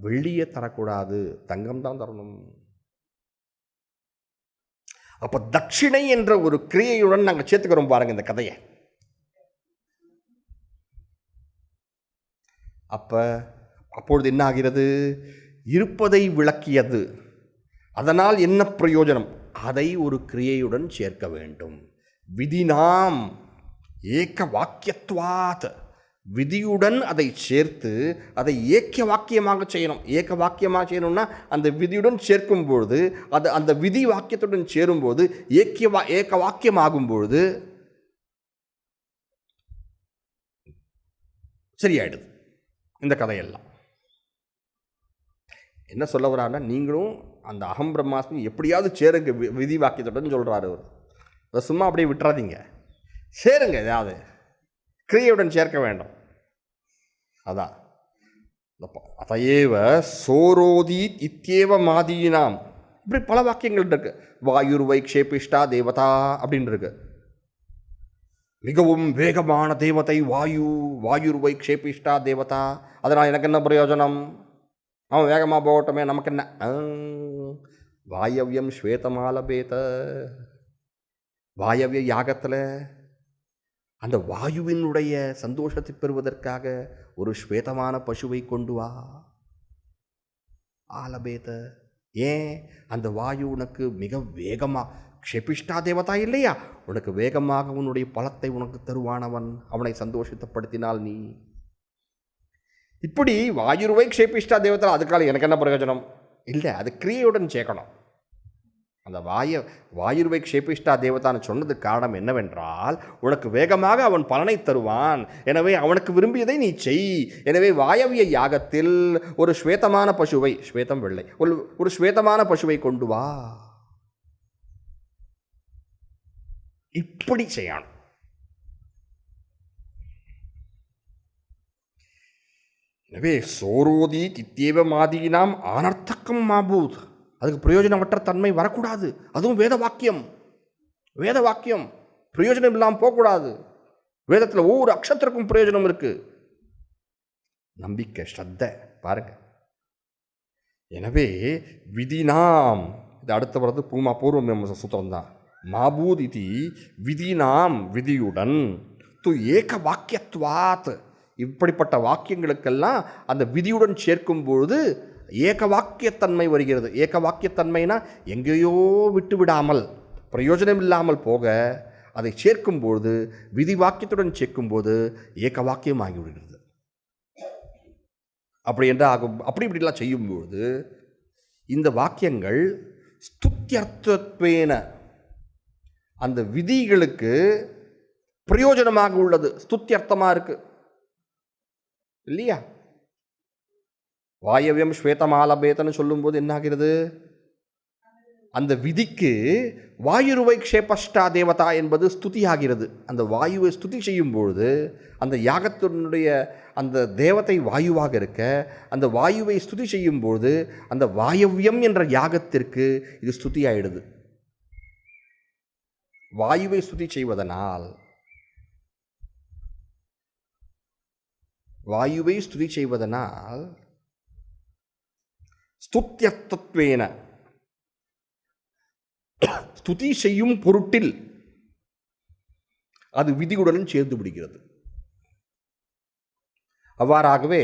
வெள்ளியை தரக்கூடாது, தங்கம் தான் தரணும். அப்போ தட்சிணை என்ற ஒரு கிரியையுடன் நாங்கள் சேர்த்துக்கிறோம் பாருங்க இந்த கதையை. அப்பொழுது என்ன ஆகிறது? இருப்பதை விளக்கியது, அதனால் என்ன பிரயோஜனம், அதை ஒரு கிரியையுடன் சேர்க்க வேண்டும். விதினாம் ஏக வாக்கியத்வாத், விதியுடன் அதை சேர்த்து அதை ஏக்க வாக்கியமாக செய்யணும். ஏக்க வாக்கியமாக செய்யணும்னா அந்த விதியுடன் சேர்க்கும்பொழுது, அது அந்த விதி வாக்கியத்துடன் சேரும்போது ஏக்க வாக்கியமாகும்பொழுது சரியாயிடுது இந்த கதையெல்லாம். என்ன சொல்ல வரான்னா, நீங்களும் அந்த அகம் பிரம்மாஸ்மி எப்படியாவது சேருங்க விதி வாக்கியத்துடன் சொல்கிறாரு அவர். அதை சும்மா அப்படியே விட்டுறாதீங்க, சேருங்க, ஏதாவது கிரியையுடன் சேர்க்க வேண்டும். அதான் அதையேவ சோரோதி இத்தியேவ மாதினாம், இப்படி பல வாக்கியங்கள் இருக்கு. வாயுர்வை க்ஷேபிஷ்டா தேவதா அப்படின்னு இருக்கு. மிகவும் வேகமான தேவதை வாயுர்வை க்ஷேபிஷ்டா தேவதா. அதனால் எனக்கு என்ன பிரயோஜனம்? அவன் வேகமாக போகட்டுமே, நமக்கு என்ன? வாயவ்யம் ஸ்வேதமாலபேத. வாயவ்ய யாகத்தில் அந்த வாயுவினுடைய சந்தோஷத்தை பெறுவதற்காக ஒரு ஸ்வேதமான பசுவை கொண்டு வா, ஆலபேத. ஏன்? அந்த வாயு உனக்கு மிக வேகமாக, க்ஷேபிஷ்டா தேவதா இல்லையா, உனக்கு வேகமாக உன்னுடைய பலத்தை உனக்கு தருவானவன், அவனை சந்தோஷத்தைப்படுத்தினால் நீ. இப்படி வாயுருவை க்ஷேபிஷ்டா தேவதா, அதுக்கால எனக்கு என்ன பிரயோஜனம்? இல்லை, அது கிரியையுடன் சேர்க்கணும். அந்த வாயுருவை க்ஷேபிஷ்டா தேவதான்னு சொன்னதுக்கு காரணம் என்னவென்றால், உனக்கு வேகமாக அவன் பலனை தருவான், எனவே அவனுக்கு விரும்பியதை நீ செய். எனவே வாயவிய யாகத்தில் ஒரு ஸ்வேதமான பசுவை, ஸ்வேதம் வெள்ளை, ஒரு ஸ்வேதமான பசுவை கொண்டு வா, இப்படி செய்யணும். எனவே சோரோதி தித்தேவ மாதினாம் ஆனர்த்தக்கம் மாபூத், அதுக்கு பிரயோஜனமற்ற தன்மை வரக்கூடாது. அதுவும் வேத வாக்கியம் பிரயோஜனம் இல்லாமல் போகக்கூடாது. வேதத்தில் ஒவ்வொரு அக்ஷத்திற்கும் பிரயோஜனம் இருக்கு. நம்பிக்கை, ஸ்ரத்த பாருங்க. எனவே விதினாம், இது அடுத்த வரது பூர்வ மீமாம்சா சூத்திரம் தான். மாபூத் இது விதினாம், விதியுடன், து ஏக வாக்கியத்வாத், இப்படிப்பட்ட வாக்கியங்களுக்கெல்லாம் அந்த விதியுடன் சேர்க்கும்பொழுது ஏக வாக்கியத்தன்மை வருகிறது. ஏக வாக்கியத்தன்மைனா எங்கேயோ விட்டு விடாமல், பிரயோஜனம் இல்லாமல் போக அதை சேர்க்கும்போது, விதி வாக்கியத்துடன் சேர்க்கும்போது ஏக வாக்கியம் ஆகிவிடுகிறது. அப்படி என்ன ஆகும்? அப்படி இப்படிலாம் செய்யும்போது இந்த வாக்கியங்கள் ஸ்துத்யர்த்தத்வேன, அந்த விதிகளுக்கு பிரயோஜனமாக உள்ளது, ஸ்துத்யர்த்தமாக இருக்கு இல்லையா? வாயவியம் ஸ்வேதமாலபேதன்னு சொல்லும்போது என்ன ஆகிறது? அந்த விதிக்கு வாயுருவை க்ஷேபஷ்டா தேவதா என்பது ஸ்துதி ஆகிறது. அந்த வாயுவை ஸ்துதி செய்யும்பொழுது, அந்த யாகத்தினுடைய அந்த தேவதை வாயுவாக இருக்க, அந்த வாயுவை ஸ்துதி செய்யும்பொழுது அந்த வாயவ்யம் என்ற யாகத்திற்கு இது ஸ்துதி ஆயிடுது. வாயுவை ஸ்துதி செய்வதனால், வாயுவை ஸ்துதி செய்வதனால் ஸ்துத்யர்த்தத்வேன, ஸ்துதி செய்யும் பொருட்டில் அது விதியுடன் சேர்ந்து விடுகிறது. அவ்வாறாகவே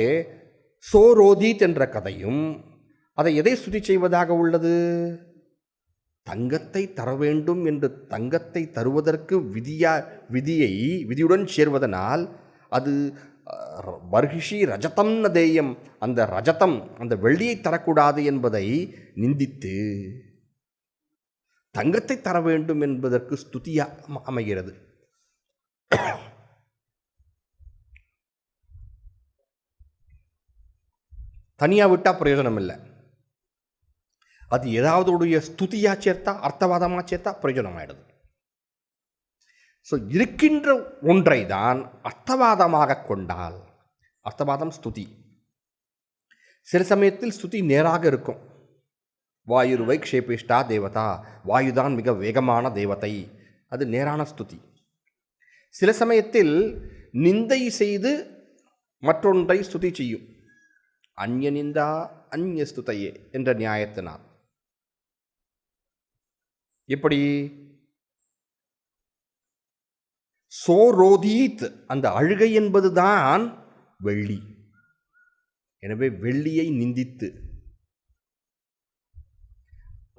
சோரோதித் என்ற கதையும் அதை எதை ஸ்துதி செய்வதாக உள்ளது? தங்கத்தை தர வேண்டும் என்று தங்கத்தை தருவதற்கு விதியுடன் சேர்வதனால் அது பர்ஹிஷி ரஜதம் ந தேயம், அந்த ரஜதம் அந்த வெள்ளியை தரக்கூடாது என்பதை நிந்தித்து தங்கத்தை தர வேண்டும் என்பதற்கு ஸ்துதியாக அமைகிறது. தனியாக விட்டால் பிரயோஜனம் இல்லை. அது ஏதாவதுடைய ஸ்துதியாக சேர்த்தா, அர்த்தவாதமாக சேர்த்தா பிரயோஜனம் ஆயிடுது. ஸோ இருக்கின்ற ஒன்றை தான் அர்த்தவாதமாக கொண்டால், அர்த்தவாதம் ஸ்துதி. சில சமயத்தில் ஸ்துதி நேராக இருக்கும். வாயுருவை க்ஷேபிஷ்டா தேவதா, வாயுதான் மிக வேகமான தேவதை, அது நேரான ஸ்துதி. சில சமயத்தில் நிந்தை செய்து மற்றொன்றை ஸ்துதி செய்யும். அந்நிய நிந்தா அந்நிய ஸ்துதையே என்ற நியாயத்தினால். எப்படி சோரோதீத், அந்த அழுகை என்பதுதான் வெள்ளி. எனவே வெள்ளியை நிந்தித்து,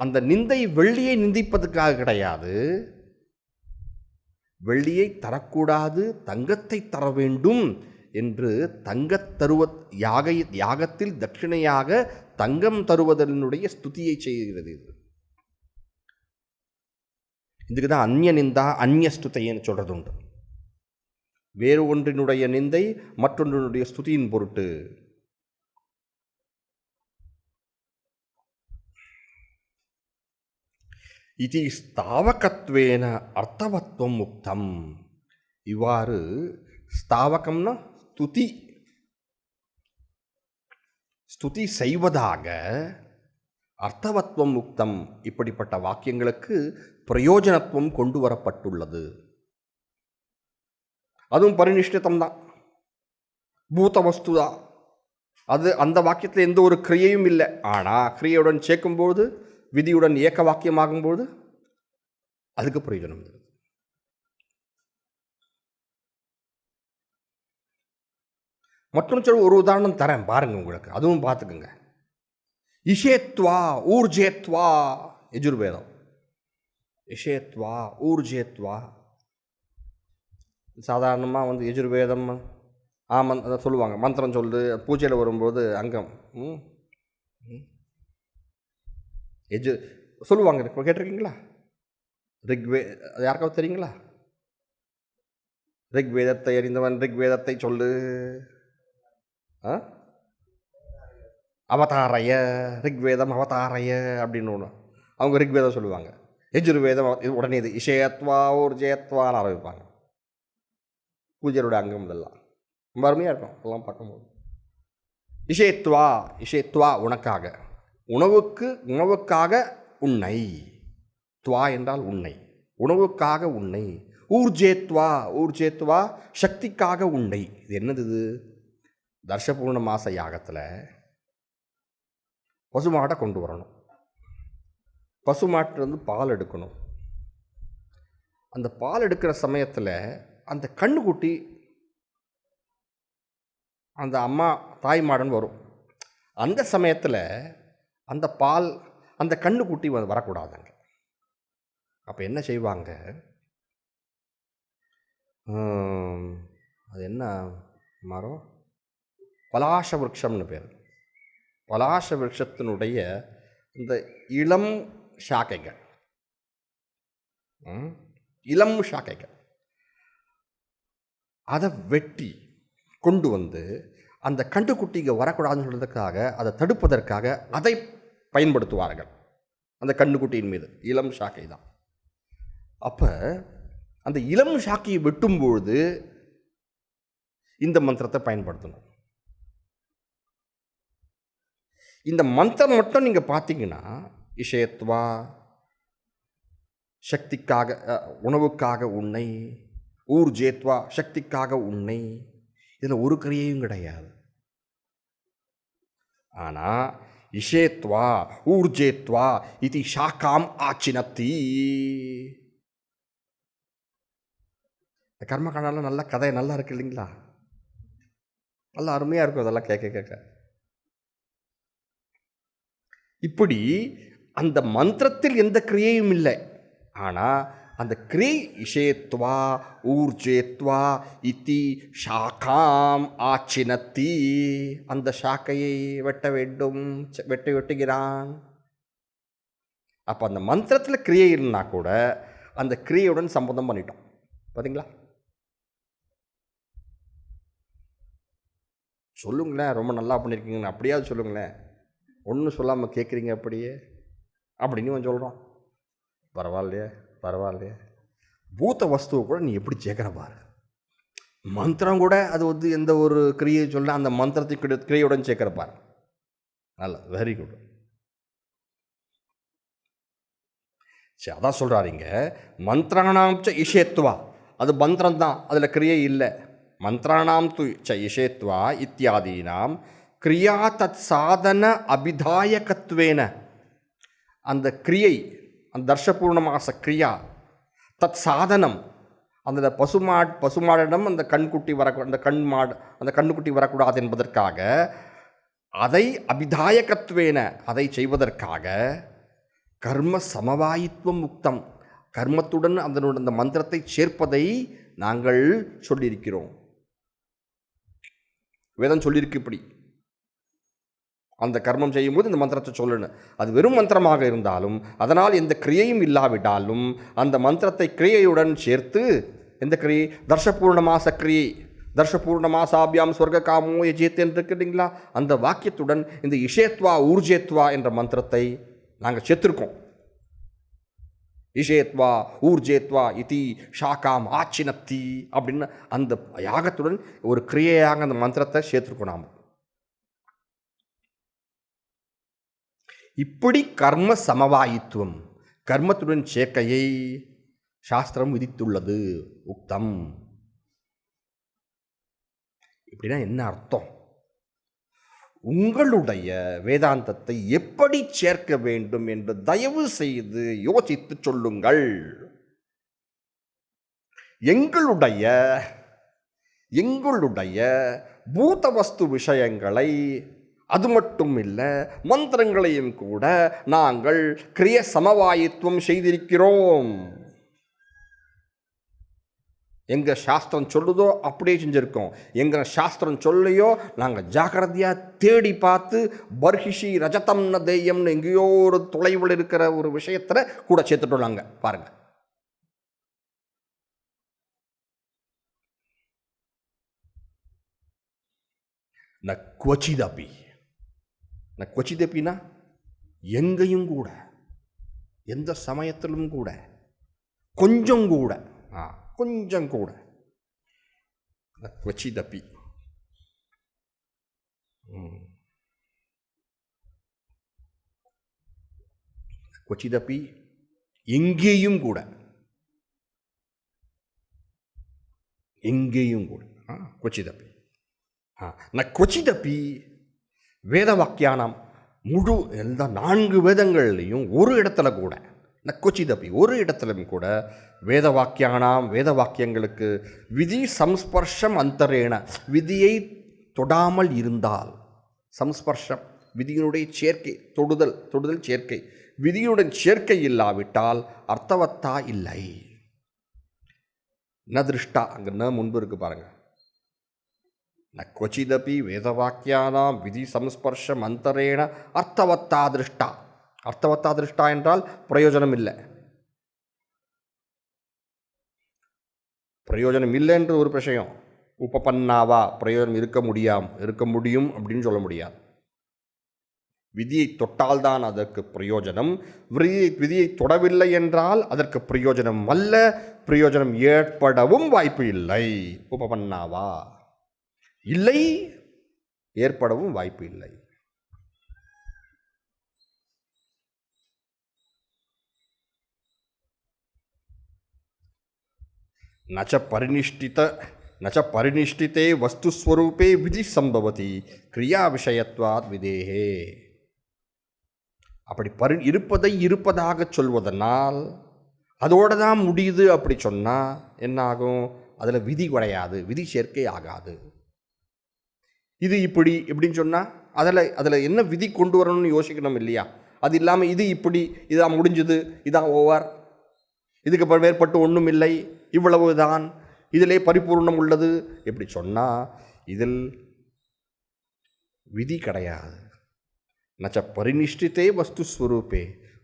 அந்த நிந்தை வெள்ளியை நிந்திப்பதற்காக கிடையாது, வெள்ளியை தரக்கூடாது தங்கத்தை தர வேண்டும் என்று யாகத்தில் தட்சிணையாக தங்கம் தருவதனுடைய ஸ்துதியை செய்கிறது. இதுக்கு தான் அந்நிய நிந்தா அந்நிய ஸ்துதைன்னு சொல்றது உண்டு. வேறு ஒன்றினுடைய நிந்தை மற்றொன்றினுடைய ஸ்துதியின் பொருட்டு. இது ஸ்தாவகத்வேன அர்த்தவத்துவம் முக்தம். இவ்வாறு ஸ்தாவகம்னா ஸ்துதி செய்வதாக அர்த்தவத்துவம் முக்தம், இப்படிப்பட்ட வாக்கியங்களுக்கு பிரயோஜனத்துவம் கொண்டு வரப்பட்டுள்ளது. அதுவும் பரிநிஷ்டிதம் தான், பூத வஸ்து தான். அது அந்த வாக்கியத்தில் எந்த ஒரு கிரியையும் இல்லை. ஆனால் கிரியையுடன் சேர்க்கும்போது, விதியுடன் ஏக்க வாக்கியமாகும்போது அதுக்கு பிரயோஜனம் இருக்குது. மற்றும் சொல்ல ஒரு உதாரணம் தரேன் பாருங்க, உங்களுக்கு அதுவும் பார்த்துக்குங்க. இஷேத்வா ஊர்ஜேத்வா, யஜுர்வேதம். இஷேத்வா ஊர்ஜேத்வா, சாதாரணமாக யஜுர்வேதம் சொல்லுவாங்க, மந்திரம் சொல்லு பூஜையில் வரும்போது அங்கம் சொல்லுவாங்க. கேட்டிருக்கீங்களா? யாருக்காவது தெரியுங்களா? ரிக்வேதத்தை அறிந்தவன் ரிக்வேதத்தை சொல்லு, அவதாரைய ரிக்வேதம் அவதாரைய அப்படின்னு ஒன்று அவங்க ரிக்வேதம் சொல்லுவாங்க. யஜுர்வேதம் உடனே இது இஷயத்வா ஊர்ஜயத்வான்னு ஆரம்பிப்பாங்க. பூஜையோட அங்கம் இதெல்லாம் ரொம்ப அருமையாக இருக்கும். எல்லாம் பார்க்கும்போது இஷேத்வா, இஷேத்வா உனக்காக, உணவுக்காக உன்னை, துவா என்றால் உன்னை, உணவுக்காக உன்னை. ஊர்ஜேத்வா, ஊர்ஜேத்வா சக்திக்காக உன்னை. இது என்னது? இது தர்ஷபூர்ண மாச யாகத்தில் பசுமாட்டை கொண்டு வரணும். பசுமாட்டிலிருந்து பால் எடுக்கணும். அந்த பால் எடுக்கிற சமயத்தில் அந்த கண்ணுக்குட்டி, அந்த அம்மா தாய் மாடன் வரும். அந்த சமயத்தில் அந்த பால் அந்த கண்ணுக்குட்டி வரக்கூடாதுங்க. அப்போ என்ன செய்வாங்க? அது என்ன மரம்? பலாச விருட்சம்னு பேர். பலாச விருட்சத்தினுடைய இந்த இளம் சாக்கைகள், இளம் சாக்கைகள், அதை வெட்டி கொண்டு வந்து அந்த கண்டுக்குட்டிங்க வரக்கூடாதுன்னு சொல்றதுக்காக, அதை தடுப்பதற்காக அதை பயன்படுத்துவார்கள் அந்த கண்ணுக்குட்டியின் மீது. இளம் சாக்கை தான். அப்போ அந்த இளம் சாக்கையை வெட்டும்பொழுது இந்த மந்திரத்தை பயன்படுத்தணும். இந்த மந்திரம் மட்டும் நீங்கள் பார்த்தீங்கன்னா, இஷயத்வா சக்திக்காக, உணவுக்காக உன்னை, ஊர்ஜேத்வா சக்திக்காக உன்னை, இதில் ஒரு கிரியையும் கிடையாது. ஆனால் இஷேத்வா ஊர்ஜேத்வா இது ஷாக்காம் ஆச்சினத்தி. கர்மகாண்டால நல்ல கதை நல்லா இருக்கு இல்லைங்களா? நல்லா அருமையாக இருக்கும் அதெல்லாம் கேட்க கேட்க. இப்படி அந்த மந்திரத்தில் எந்த கிரியையும் இல்லை. ஆனால் அந்த கிரியை இஷேத்வா ஊர்ஜேத்வா இத்தி ஷாக்காம் ஆச்சினத்தி, அந்த ஷாக்கையை வெட்ட வேண்டும், வெட்டுகிறான். அப்போ அந்த மந்திரத்தில் கிரியை இல்லைன்னா கூட அந்த கிரியையுடன் சம்பந்தம் பண்ணிட்டோம். பார்த்தீங்களா? சொல்லுங்களேன், ரொம்ப நல்லா பண்ணியிருக்கீங்கன்னு அப்படியாவது சொல்லுங்களேன். ஒன்றும் சொல்லாமல் கேட்குறீங்க அப்படியே அப்படின்னு அவன் சொல்கிறான். பரவாயில்லையே பரவாயில்லையே. பூத்த வஸ்துவை கூட நீ எப்படி சேர்க்கிற பாரு. மந்திரம் கூட அது வந்து எந்த ஒரு கிரியை சொல்ல அந்த மந்திரத்தை கிரியையுடன் சேர்க்கிற பாரு. நல்ல, வெரி குட். சரி, அதான் சொல்கிறாருங்க. மந்திராணாம் ச இஷேத்வா, அது மந்திரம்தான், அதில் கிரியை இல்லை. மந்திராணாம் து ச இஷேத்வா இத்தியாதீனாம் கிரியா தத் சாதன அபிதாயகத்வேன, அந்த கிரியை, அந்த தர்ஷபூர்ணமாச கிரியா, தத் சாதனம், அந்த பசுமாடிடம் அந்த கண்குட்டி அந்த கண்ணுக்குட்டி வரக்கூடாது என்பதற்காக, அதை அபிதாயகத்வேன, அதை செய்வதற்காக கர்ம சமவாயித்துவம் முக்தம், கர்மத்துடன் அதனுடன் அந்த மந்திரத்தை சேர்ப்பதை நாங்கள் சொல்லியிருக்கிறோம். வேதம் சொல்லியிருக்கு இப்படி, அந்த கர்மம் செய்யும்போது இந்த மந்திரத்தை சொல்லணும். அது வெறும் மந்திரமாக இருந்தாலும், அதனால் எந்த கிரியையும் இல்லாவிட்டாலும் அந்த மந்திரத்தை கிரியையுடன் சேர்த்து, எந்த கிரியை, தர்ஷபூர்ணமாச கிரியை, தர்ஷபூர்ணமாசாபியாம் சொர்க்க காமோ யஜேத் இருக்குங்களா, அந்த வாக்கியத்துடன் இந்த இஷேத்வா ஊர்ஜேத்வா என்ற மந்திரத்தை நாங்கள் சேர்த்துருக்கோம். இஷேத்வா ஊர்ஜேத்வா இதி ஷாக்காம் ஆச்சினத்தி அப்படின்னு அந்த யாகத்துடன் ஒரு கிரியையாக அந்த மந்திரத்தை சேர்த்துருக்கோம் நாம். இப்படி கர்ம சமவாயித்துவம், கர்மத்துடன் சேர்க்கையை சாஸ்திரம் விதித்துள்ளது, உக்தம். இப்படின்னா என்ன அர்த்தம்? உங்களுடைய வேதாந்தத்தை எப்படி சேர்க்க வேண்டும் என்று தயவு செய்து யோசித்து சொல்லுங்கள். எங்களுடைய பூத வஸ்து விஷயங்களை, அது மட்டும் இல்லை மந்திரங்களையும் கூட நாங்கள் கிரிய சமவாயித்துவம் செய்திருக்கிறோம். எங்கள் சாஸ்திரம் சொல்லுதோ அப்படியே செஞ்சுருக்கோம். எங்கள் சாஸ்திரம் சொல்லையோ நாங்கள் ஜாக்கிரதையாக தேடி பார்த்து பர்ஹிஷி ரஜதம் ந தேயம்னு எங்கேயோ ஒரு தொலைவில் இருக்கிற ஒரு விஷயத்தில் கூட சேர்த்துட்டோம் நாங்கள். பாருங்கள், ந குவச்சிதப்பினா எங்கேயும் கூட, எந்த சமயத்திலும் கூட, கொஞ்சம் கூட, கொஞ்சம் கூட, குவச்சிதப்பி, குவச்சிதப்பி எங்கேயும் கூட, எங்கேயும் கூட, குவச்சிதப்பி. ந குவச்சிதப்பி வேத வாக்கியானாம், முழு எல்லா 4 வேதங்கள்லையும் ஒரு இடத்துல கூட, நக்குச்சிதப்பி ஒரு இடத்திலும் கூட வேத வாக்கியானாம், வேத வாக்கியங்களுக்கு விதி சம்ஸ்பர்ஷம் அந்தரேன, விதியை தொடாமல் இருந்தால், சம்ஸ்பர்ஷம் விதியினுடைய சேர்க்கை, தொடுதல் சேர்க்கை, விதியுடன் சேர்க்கை இல்லாவிட்டால் அர்த்தவத்தா இல்லை. ந திருஷ்டா, அங்கே ந முன்பு இருக்கு பாருங்க. ந கொச்சிதப்பி வேதவாக்கியானாம் விதி சம்ஸ்பர்ஷம் அந்தரேன அர்த்தவத்தா திருஷ்டா. அர்த்தவத்தா திருஷ்டா என்றால் பிரயோஜனம் இல்லை. பிரயோஜனம் இல்லை என்று ஒரு விஷயம். உபபன்னாவா, பிரயோஜனம் இருக்க முடியும் அப்படின்னு சொல்ல முடியாது. விதியை தொட்டால்தான் அதற்கு பிரயோஜனம். விதியை தொடவில்லை என்றால் அதற்கு பிரயோஜனம் அல்ல, பிரயோஜனம் ஏற்படவும் வாய்ப்பு இல்லை. உபபன்னாவா இல்லை, ஏற்படவும் வாய்ப்பு இல்லை. நச்ச பரிநிஷ்டிதே வஸ்துஸ்வரூபே விதி சம்பவதி கிரியா விஷயத்வாத் விதேஹே. அப்படி இருப்பதை இருப்பதாக சொல்வதனால் அதோடு தான் முடியுது. அப்படி சொன்னால் என்ன ஆகும்? அதில் விதி கிடையாது, விதி சேர்க்கை ஆகாது. இது இப்படின்னு சொன்னால் அதில் என்ன விதி கொண்டு வரணும்னு யோசிக்கணும் இல்லையா? அது இல்லாமல் இது இப்படி, இதான் முடிஞ்சுது, இதான் ஓவர், இதுக்கு மேற்பட்டு ஒன்றும் இல்லை, இவ்வளவுதான், இதிலே பரிபூர்ணம் உள்ளது, எப்படி சொன்னால் இதில் விதி கிடையாது. நச்ச பரிநிஷ்டித்தே வஸ்துஸ்வரூபே,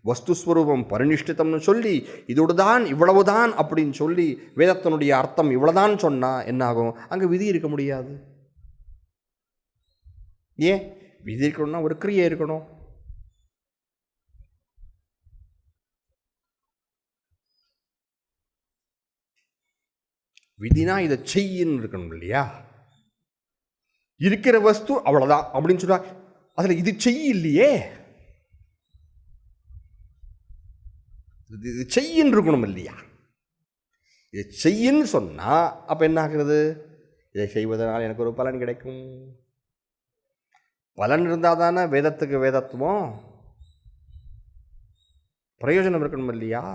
வஸ்துஸ்வரூபம் பரிநிஷ்டித்தம்னு சொல்லி இதோடு தான் இவ்வளவுதான் அப்படின்னு சொல்லி வேதத்தினுடைய அர்த்தம் இவ்வளவுதான் சொன்னால் என்ன ஆகும்? அங்கே விதி இருக்க முடியாது. ஏன் விதி இருக்கணும்னா ஒரு கிரியை இருக்கணும். விதினா இதை செய்யின்னு இருக்கணும் இல்லையா? இருக்கிற வஸ்து அவ்வளோதான் அப்படின்னு சொல்ல அதில் இது செய்ய இல்லையே, இது செய்யின்னு இருக்கணும் இல்லையா? இதை செய்யின்னு சொன்னால் அப்போ என்ன ஆகுறது? இதை செய்வதனால் எனக்கு ஒரு பலன் கிடைக்கும். பலன் இருந்தால் தானே வேதத்துக்கு வேதத்துவம், பிரயோஜனம் இருக்கணும் இல்லையா?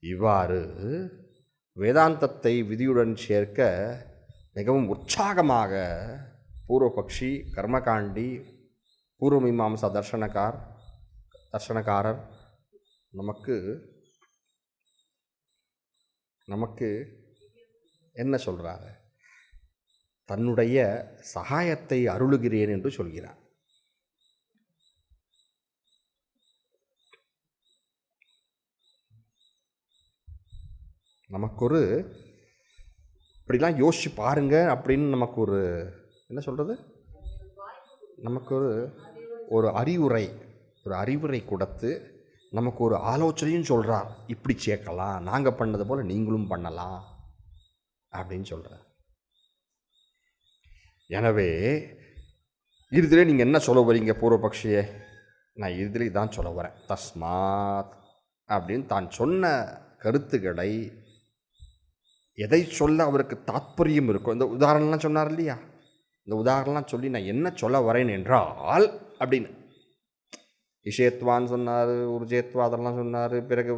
இவ்வாறு வேதாந்தத்தை விதியுடன் சேர்க்க மிகவும் உற்சாகமாக பூர்வபக்ஷி, கர்மகாண்டி, பூர்வமீமாம்சா தர்ஷனக்காரர் நமக்கு என்ன சொல்கிறாரு? தன்னுடைய சகாயத்தை அருளுகிறேன் என்று சொல்கிறார். நமக்கு ஒரு இப்படிலாம் யோசிச்சு பாருங்க அப்படின்னு நமக்கு ஒரு என்ன சொல்கிறது, நமக்கு ஒரு அறிவுரை கொடுத்து நமக்கு ஒரு ஆலோசனையும் சொல்கிறார். இப்படி சேர்க்கலாம், நாங்கள் பண்ணது போல் நீங்களும் பண்ணலாம் அப்படின்னு சொல்கிறார். எனவே இறுதியில் நீங்கள் என்ன சொல்ல வரீங்க பூர்வபக்ஷியே? நான் இறுதியில் இதான் சொல்ல வரேன். தஸ்மாத் அப்படின்னு தான் சொன்ன கருத்துக்களை எதை சொல்ல அவருக்கு தாத்பரியம் இருக்கும். இந்த உதாரணம்லாம் சொன்னார் இல்லையா? இந்த உதாரணம்லாம் சொல்லி நான் என்ன சொல்ல வரேன் என்றால் அப்படின்னு விஷயத்வான்னு சொன்னார், உர்ஜேத்வா அதெல்லாம் சொன்னார். பிறகு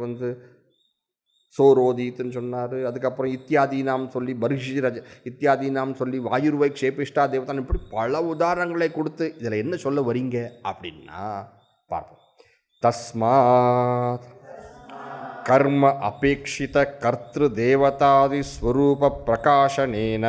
சோரோதீத்துன்னு சொன்னார். அதுக்கப்புறம் இத்தியாதீனாம் சொல்லி பரிஷிரஜ இத்தியாதீனாம் சொல்லி வாயுர்வை க்ஷேபிஷ்டா தேவதான், இப்படி பல உதாரணங்களை கொடுத்து இதில் என்ன சொல்ல வரீங்க அப்படின்னா பார்ப்போம். தஸ்மாத் கர்ம அபேக்ஷித கர்த்திரு தேவதாதி ஸ்வரூப பிரகாசனேன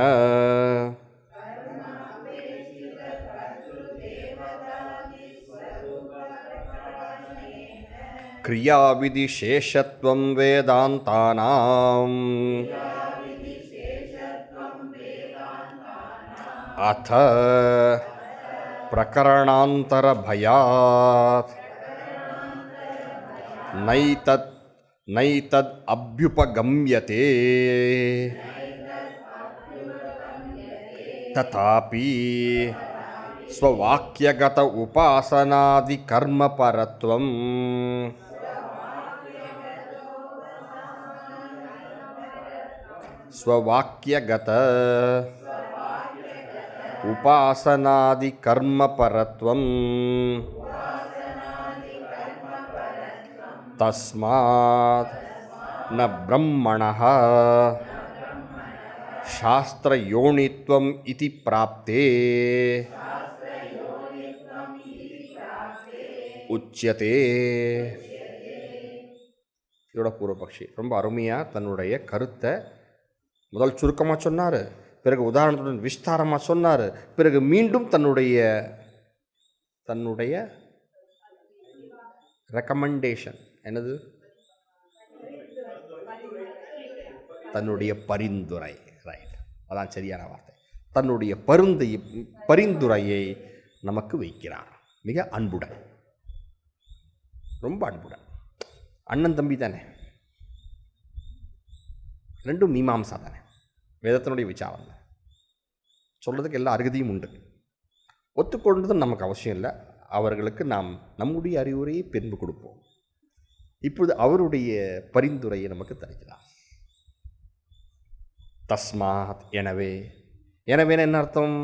கிரியாவிதி சேஷத்வம் வேதாந்தானாம் அத பிரகரணாந்தர பயாத் நைதத் அப்யுபகம்யதே ததாபி ஸ்வவாக்யகத உபாசனாதி கர்மபரத்வம் ஸ்வவாக்யகத உபாசனாதி கர்மபரத்வம் தஸ்மாத் ந பிரம்மணः சாஸ்திரயோனித்வம் இதி பிராப்தே உச்யதே. இதோட பூர்வபக்ஷி ரொம்ப அருமையாக தன்னுடைய கருத்தை முதல் சுருக்கமாக சொன்னார், பிறகு உதாரணத்துடன் விஸ்தாரமாக சொன்னார், பிறகு மீண்டும் தன்னுடைய ரெக்கமெண்டேஷன் என்னது, தன்னுடைய பரிந்துரை, ரைட், அதான் சரியான வார்த்தை, தன்னுடைய பரிந்துரையை நமக்கு வைக்கிறார். மிக அன்புடன், ரொம்ப அன்புடன். அண்ணன் தம்பி தானே, ரெண்டும் மீமாம்சா தானே, வேதத்தினுடைய விசாரம் தான். சொல்கிறதுக்கு எல்லா அருகதையும் உண்டு. ஒத்துக்கொண்டதும் நமக்கு அவசியம் இல்லை. அவர்களுக்கு நாம் நம்முடைய அறிவுரையை பின்பு கொடுப்போம். இப்பொழுது அவருடைய பரிந்துரையை நமக்கு தருகிறார். தஸ்மாத் எனவே என்ன அர்த்தம்?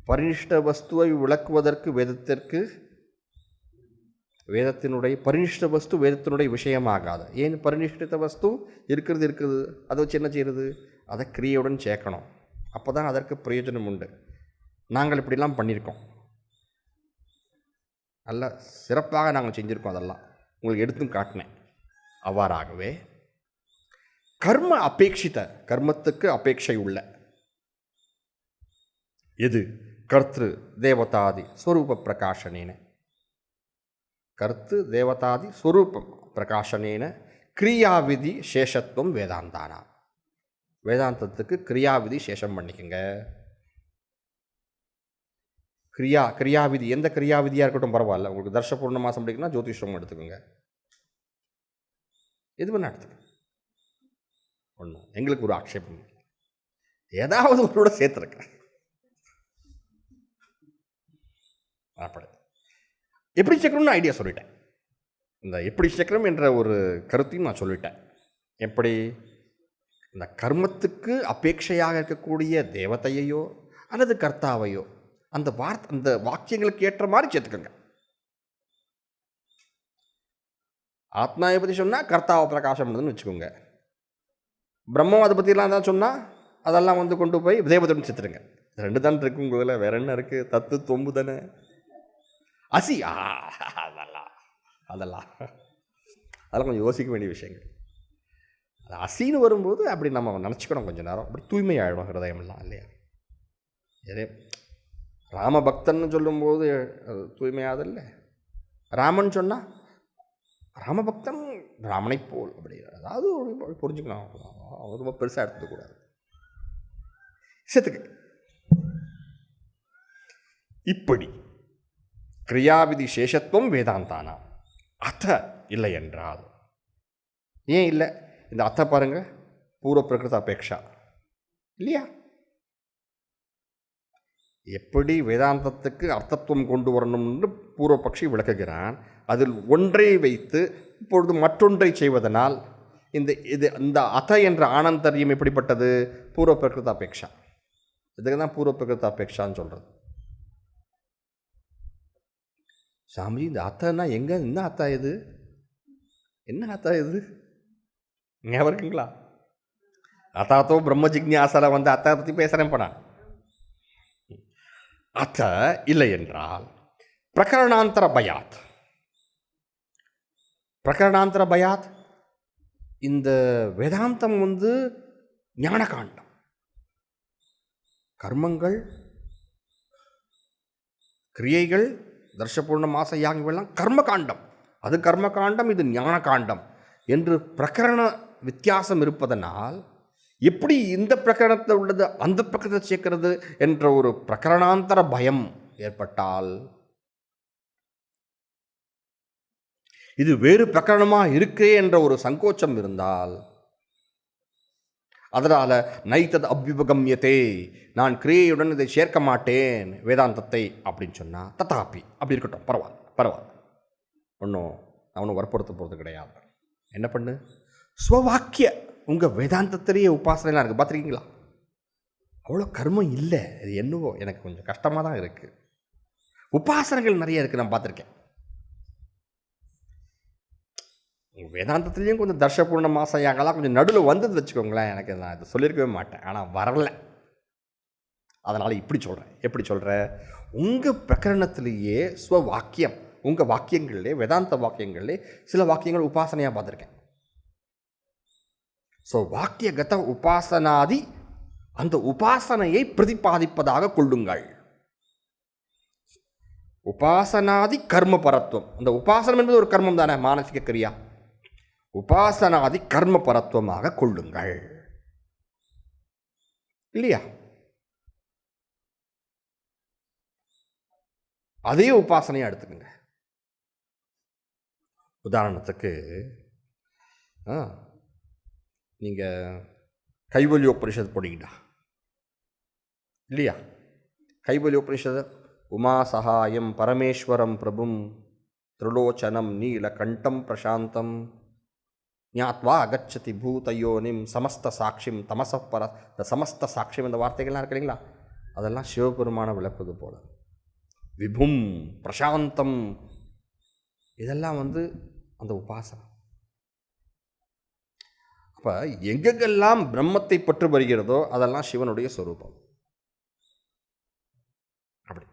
பரினிஷ்ட வஸ்துவை விளக்குவதற்கு வேதத்தினுடைய பரினிஷ்ட வஸ்து வேதத்தினுடைய விஷயமாகாது. ஏன்? பரினிஷ்டித்த வஸ்து இருக்குது, அதை வச்சு என்ன செய்கிறது? அதை கிரியையுடன் சேர்க்கணும். அப்போ தான் அதற்கு பிரயோஜனம் உண்டு. நாங்கள் இப்படிலாம் பண்ணியிருக்கோம். நல்ல சிறப்பாக நாங்கள் செஞ்சுருக்கோம். அதெல்லாம் உங்களுக்கு எடுத்தும் காட்டினேன். அவ்வாறாகவே கர்ம அபேட்சித, கர்மத்துக்கு அபேட்சை உள்ள எது கர்த்திரு தேவதாதி ஸ்வரூப பிரகாசனேன, கர்த்து தேவதாதி ஸ்வரூபம் பிரகாசனேன கிரியாவிதி சேஷத்துவம் வேதாந்தானா. வேதாந்தத்துக்கு கிரியாவிதி சேஷம் பண்ணிக்கோங்க. கிரியாவிதி எந்த கிரியாவிதியாக இருக்கட்டும் பரவாயில்ல. உங்களுக்கு தர்ஷ பூர்ணமாசம் படிக்கணும்னா ஜோதிஷம் எடுத்துக்கோங்க, எது வேணா எடுத்துக்கோங்க. ஒன்றும் எங்களுக்கு ஒரு ஆட்சேபம், ஏதாவது உங்களோட சேர்த்துருக்கேன். அப்படி எப்படி சேர்க்கணும்னு ஐடியா சொல்லிட்டேன். இந்த எப்படி சேர்க்கணும் என்ற ஒரு கருத்தையும் நான் சொல்லிட்டேன். எப்படி இந்த கர்மத்துக்கு அபேட்சையாக இருக்கக்கூடிய தேவதையையோ அல்லது கர்த்தாவையோ அந்த வாக்கியங்களுக்கு ஏற்ற மாதிரி சேர்த்துக்கோங்க. ஆத்மாவை பற்றி சொன்னால் கர்த்தாவை பிரகாசம் பண்ணுதுன்னு வச்சுக்கோங்க. பிரம்மம் அதை பற்றிலாம் தான் சொன்னால் அதெல்லாம் வந்து கொண்டு போய் தேவதைன்னு சேர்த்துருங்க. ரெண்டு தானே இருக்குது உங்களில், வேற என்ன இருக்குது? தத்து தொம்பு தானே. அசி அதெல்லாம் கொஞ்சம் யோசிக்க வேண்டிய விஷயங்கள். அது அசின்னு வரும்போது அப்படி நம்ம நினச்சிக்கணும் கொஞ்சம் நேரம், அப்படி தூய்மையாகிடும் ஹிருதயமெல்லாம் இல்லையா. இதே ராமபக்தன்னு சொல்லும்போது தூய்மையாதில்ல. ராமன் சொன்னால் ராமபக்தன் ராமனை போல் அப்படி, அதாவது புரிஞ்சுக்கலாம். ரொம்ப பெருசாக எடுத்துக்கூடாது. சேர்த்துக்க. இப்படி கிரியாவிதி சேஷத்துவம் வேதாந்தானா. அத்த இல்லை என்றால் ஏன் இல்லை? இந்த அத்தை பாருங்க, பூர்வ பிரகிருத அபேட்சா இல்லையா. எப்படி வேதாந்தத்துக்கு அர்த்தத்துவம் கொண்டு வரணும்னு பூர்வபக்ஷி விளக்குகிறான். அதில் ஒன்றை வைத்து இப்பொழுது மற்றொன்றை செய்வதனால் இந்த அத என்ற ஆனந்தரியம் எப்படிப்பட்டது? பூர்வ பிரகிருத அபேட்சா. இதுக்கு தான் பூர்வ பிரகிருத அபேட்சான்னு சொல்கிறது. சாமி, இந்த அத்தன்னா எங்க? என்ன அத்தா இது? என்ன அத்தா இது? ஞாபகம் இருக்குங்களா? அத்தாத்தோ பிரம்ம ஜிக்ஞாசால வந்து அத்தா பற்றி பேசுகிறேன் போனா. அத்த இல்லை என்றால் பிரகரணாந்தர பயாத். பிரகரணாந்தர பயாத், இந்த வேதாந்தம் வந்து ஞான காண்டம். கர்மங்கள், கிரியைகள், தர்ஷபூர்ண மாச யாகங்கள்லாம் கர்ம காண்டம். அது கர்ம காண்டம், இது ஞான காண்டம் என்று பிரகரண வித்தியாசம் இருப்பதனால் எப்படி இந்த பிரகரணத்தில் உள்ளது அந்த பிரகரணத்தை சேர்க்கிறது என்ற ஒரு பிரகரணாந்தர பயம் ஏற்பட்டால், இது வேறு பிரகரணமாக இருக்கே என்ற ஒரு சங்கோச்சம் இருந்தால், அதனால் நைத்தது அபியுபகம்யத்தே, நான் கிரியையுடன் இதை சேர்க்க மாட்டேன் வேதாந்தத்தை அப்படின்னு சொன்னால், தத்தாப்பி அப்படி இருக்கட்டும், பரவாயில்ல ஒன்றும் நான் ஒன்றும் வற்புறுத்த போகிறது கிடையாது. என்ன பண்ணு, ஸ்வவாக்கிய உங்கள் வேதாந்தத்திலேயே உபாசனைலாம் இருக்குது பார்த்துருக்கீங்களா? அவ்வளோ கர்மம் இல்லை. அது என்னவோ எனக்கு கொஞ்சம் கஷ்டமாக தான் இருக்குது. உபாசனைகள் நிறைய இருக்குது, நான் பார்த்துருக்கேன். வேதாந்தத்துலேயும் கொஞ்சம் தர்ஷபூர்ண மாசம் யாங்கெல்லாம் கொஞ்சம் நடுவில் வந்தது வச்சுக்கோங்களேன். எனக்கு நான் இதை சொல்லியிருக்கவே மாட்டேன், ஆனால் வரல. அதனால் இப்படி சொல்கிறேன். எப்படி சொல்கிறேன்? உங்கள் பிரகரணத்திலேயே ஸ்வவாக்கியம், உங்கள் வாக்கியங்கள்லே, வேதாந்த வாக்கியங்கள்லே சில வாக்கியங்கள் உபாசனையாக பார்த்துருக்கேன். ஸோ வாக்கியகத உபாசனாதி, அந்த உபாசனையை பிரதிபாதிப்பதாக கொள்ளுங்கள். உபாசனாதி கர்ம பரத்துவம். அந்த உபாசனம் என்பது ஒரு கர்மம் தானே, மானசிக கிரியா. உபாசனாதி கர்ம பரத்துவமாக கொள்ளுங்கள் இல்லையா? அதே உபாசனையை எடுத்துக்கங்க. உதாரணத்துக்கு நீங்கள் கைவல்யோபனிஷத் போனீங்கடா இல்லையா? கைவல்யோபனிஷத் உமா சகாயம் பரமேஸ்வரம் பிரபும் திரிலோச்சனம் நீலகண்டம் பிரசாந்தம் ஞாத்வா அகச்சதி பூதயோனிம் சமஸ்த சாட்சியம் தமசப்பர. இந்த சமஸ்த சாட்சியம் இந்த வார்த்தைகள்லாம் இருக்கு இல்லைங்களா? அதெல்லாம் சிவபெருமான விளக்குது போல. விபும் பிரசாந்தம், இதெல்லாம் வந்து அந்த உபாசனம். அப்போ எங்கெங்கெல்லாம் பிரம்மத்தை பற்றி வருகிறதோ அதெல்லாம் சிவனுடைய ஸ்வரூபம். அப்படி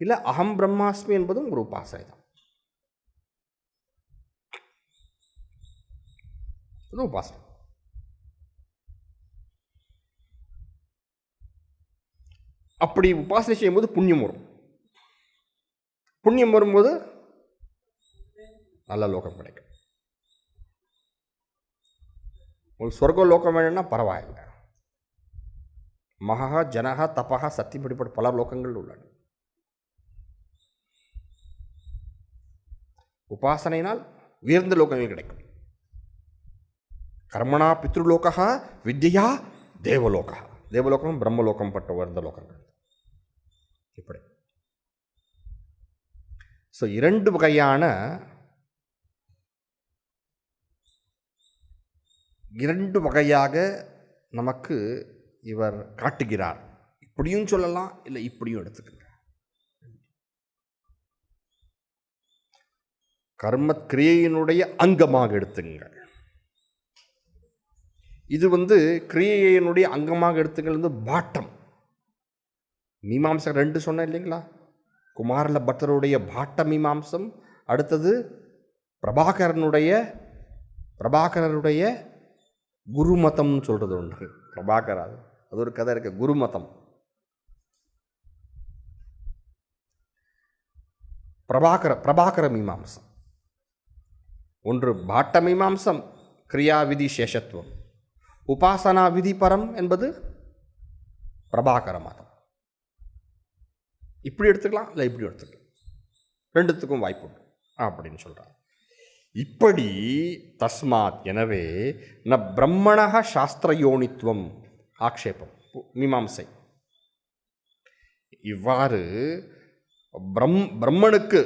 இல்லை அகம் பிரம்மாஸ்மி என்பதும் ஒரு உபாசனை தான். அது உபாசனை. அப்படி உபாசனை செய்யும்போது புண்ணியம் வரும். புண்ணியம் வரும்போது நல்ல லோகம் கிடைக்கும். உங்களுக்கு சொர்க்க லோகம் வேணும்னா பரவாயில்லை. மகா ஜனகா தபகா சத்தியம் இப்படிப்பட்ட பல லோகங்கள் உள்ளன. உபாசனையினால் உயர்ந்த லோகங்கள் கிடைக்கும். கர்மணா பித்ருலோகா வித்யா தேவலோகா. தேவலோகம் பிரம்மலோகம் பட்ட உயர்ந்த லோகங்கள். இப்படி ஸோ இரண்டு வகையாக நமக்கு இவர் காட்டுகிறார். இப்படியும் சொல்லலாம், இல்லை இப்படியும் எடுத்துக்கிறார். கர்ம கிரியையினுடைய அங்கமாக எடுத்துங்கள். இது கிரியையினுடைய அங்கமாக எடுத்துங்கள் பாட்டம். மீமாம்சம் 2 சொன்னேன் இல்லைங்களா? குமாரல பட்டருடைய பாட்ட மீமாம்சம், அடுத்தது பிரபாகரனுடைய குருமதம்னு சொல்கிறது ஒன்று. பிரபாகரா அது ஒரு கதை இருக்கு, குருமதம். பிரபாகர மீமாம்சம் ஒன்று. பாட்ட மீமாம்சம் கிரியா விதி சேஷத்துவம், உபாசனா விதி பரம் என்பது பிரபாகர மதம். இப்படி எடுத்துக்கலாம், இல்லை இப்படி எடுத்துக்கலாம், ரெண்டுத்துக்கும் வாய்ப்பு உண்டு அப்படின்னு சொல்கிறார். இப்படி தஸ்மாத் எனவே ந பிரம்மணः சாஸ்திரயோனித்துவம் ஆக்ஷேபம் மீமாம்சை. இவ்வாறு பிரம்மனுக்கு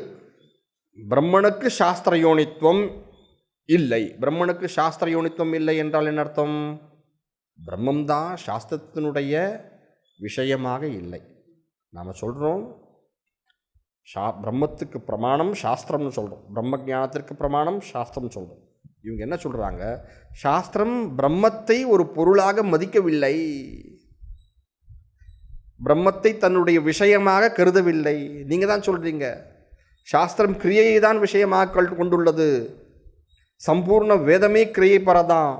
சாஸ்திரயோனித்துவம் இல்லை. பிரம்மனுக்கு சாஸ்திரயோனித்துவம் இல்லை என்றால் என்ன அர்த்தம்? பிரம்மம்தான் சாஸ்திரத்தினுடைய விஷயமாக இல்லை. நாம் சொல்கிறோம் பிரம்மத்துக்கு பிரமாணம் சாஸ்திரம்னு சொல்கிறோம், பிரம்ம ஞானத்திற்கு பிரமாணம் சாஸ்திரம் சொல்கிறோம். இவங்க என்ன சொல்கிறாங்க? சாஸ்திரம் பிரம்மத்தை ஒரு பொருளாக மதிக்கவில்லை, பிரம்மத்தை தன்னுடைய விஷயமாக கருதவில்லை. நீங்கள் தான் சொல்கிறீங்க சாஸ்திரம் கிரியையை தான் விஷயமாக கொண்டுள்ளது, சம்பூர்ண வேதமே கிரியை பரதான்.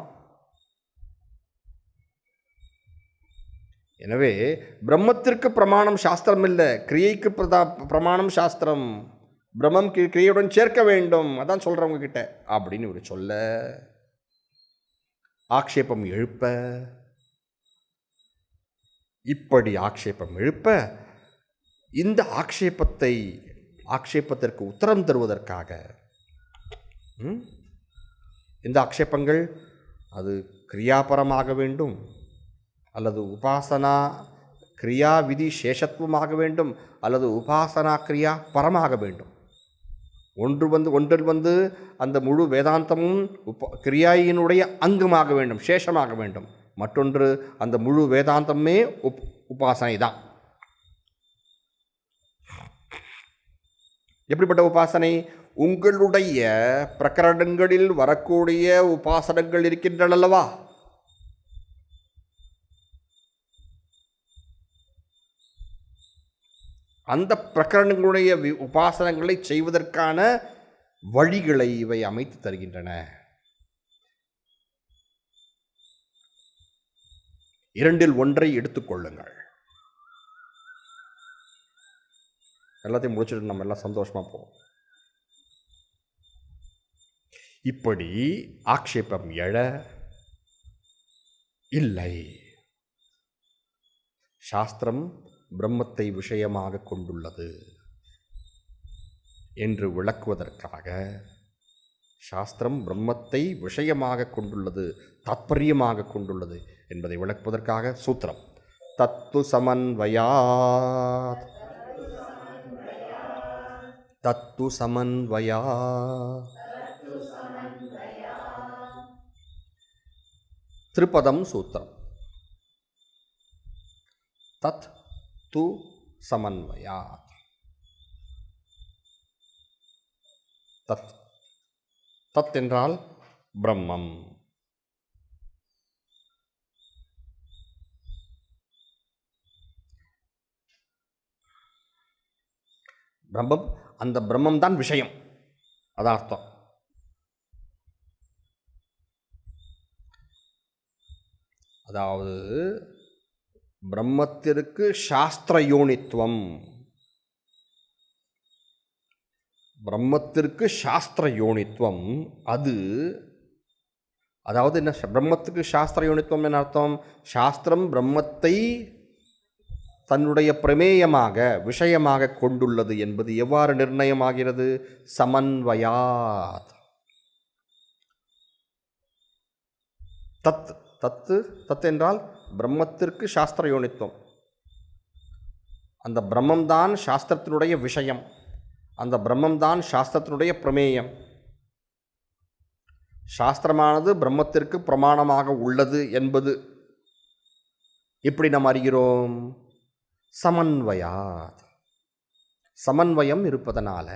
எனவே பிரம்மத்திற்கு பிரமாணம் சாஸ்திரம் இல்லை, கிரியைக்கு பிரமாணம் சாஸ்திரம். பிரம்மம் கிரியையுடன் சேர்க்க வேண்டும், அதான் சொல்கிறவங்க கிட்ட அப்படின்னு ஒரு சொல்ல ஆக்ஷேபம் எழுப்ப. இப்படி ஆக்ஷேபம் எழுப்ப இந்த ஆக்ஷேபத்திற்கு உத்தரம் தருவதற்காக இந்த ஆக்ஷேபங்கள் அது கிரியாபரமாக வேண்டும், அல்லது உபாசனா கிரியா விதி சேஷத்துவமாக வேண்டும், அல்லது உபாசனா கிரியா பரமாக வேண்டும். ஒன்றில் அந்த முழு வேதாந்தமும் கிரியாயினுடைய அங்கமாக வேண்டும், சேஷமாக வேண்டும். மற்றொன்று அந்த முழு வேதாந்தமே உபாசனை தான். எப்படிப்பட்ட உபாசனை? உங்களுடைய பிரகரணங்களில் வரக்கூடிய உபாசனங்கள் இருக்கின்றனல்லவா, அந்த பிரகரணங்களுடைய உபாசனங்களை செய்வதற்கான வழிகளை இவை அமைத்து தருகின்றன. இரண்டில் ஒன்றை எடுத்துக்கொள்ளுங்கள். எல்லாத்தையும் முடிச்சுட்டு நம்ம எல்லாம் சந்தோஷமா போவோம். இப்படி ஆக்ஷேபம் எழ இல்லை, சாஸ்திரம் பிரம்மத்தை விஷயமாக கொண்டுள்ளது என்று விளக்குவதற்காக, சாஸ்திரம் பிரம்மத்தை விஷயமாக கொண்டுள்ளது, தாத்பரியமாக கொண்டுள்ளது என்பதை விளக்குவதற்காக சூத்திரம் தத்து சமன்வயாத். தத்து சமன்வயா திரிபதம் சூத்திரம். தத் து சமன்வயாத். தத் தத் என்றால் பிரம்மம். பிரம்மம், அந்த பிரம்மம் தான் விஷயம், அதான் அர்த்தம். அதாவது பிரம்மத்திற்கு சாஸ்திர யோனித்துவம், பிரம்மத்திற்கு சாஸ்திர யோனித்துவம் அது. அதாவது என்ன பிரம்மத்துக்கு சாஸ்திர யோனித்துவம் என்ன அர்த்தம்? சாஸ்திரம் பிரம்மத்தை தன்னுடைய பிரமேயமாக விஷயமாக கொண்டுள்ளது என்பது எவ்வாறு நிர்ணயமாகிறது? சமன்வயாத். தத் தத்து தத் என்றால் பிரம்மத்திற்கு சாஸ்திர யோனித்துவம். அந்த பிரம்மம்தான் சாஸ்திரத்தினுடைய விஷயம், அந்த பிரம்மம்தான் சாஸ்திரத்தினுடைய பிரமேயம். சாஸ்திரமானது பிரம்மத்திற்கு பிரமாணமாக உள்ளது என்பது எப்படி நாம் அறிகிறோம்? சமன்வயாத், சமன்வயம் இருப்பதனால.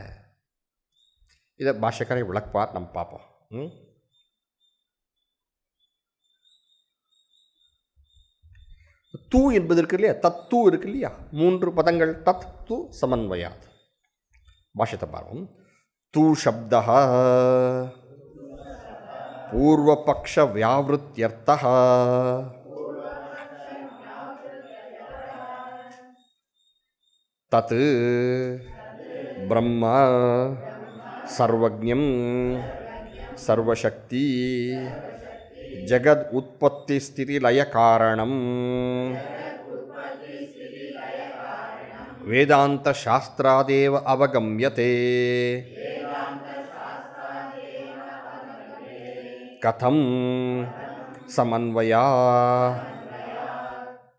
இதை பாஷ்யக்காரை விளக்குவார், நம்ம பார்ப்போம். தூ என்பது இருக்கு இல்லையா, தத்து இருக்கு இல்லையா, 3 பதங்கள், தத் து சமன்வயாத். பாஷ்யத்தை பார்ப்போம். தூ சப்தः பூர்வபக்ஷ வியாவிருத்யர்த்தः தத் பிரம்ம சர்வஜ்ஞம் சர்வசக்தி ஜகத் உற்பத்தி ஸ்திதி லய காரணம் வேதாந்த சாஸ்திராதேவ அவகம்யதே. கதம் சமன்வயா.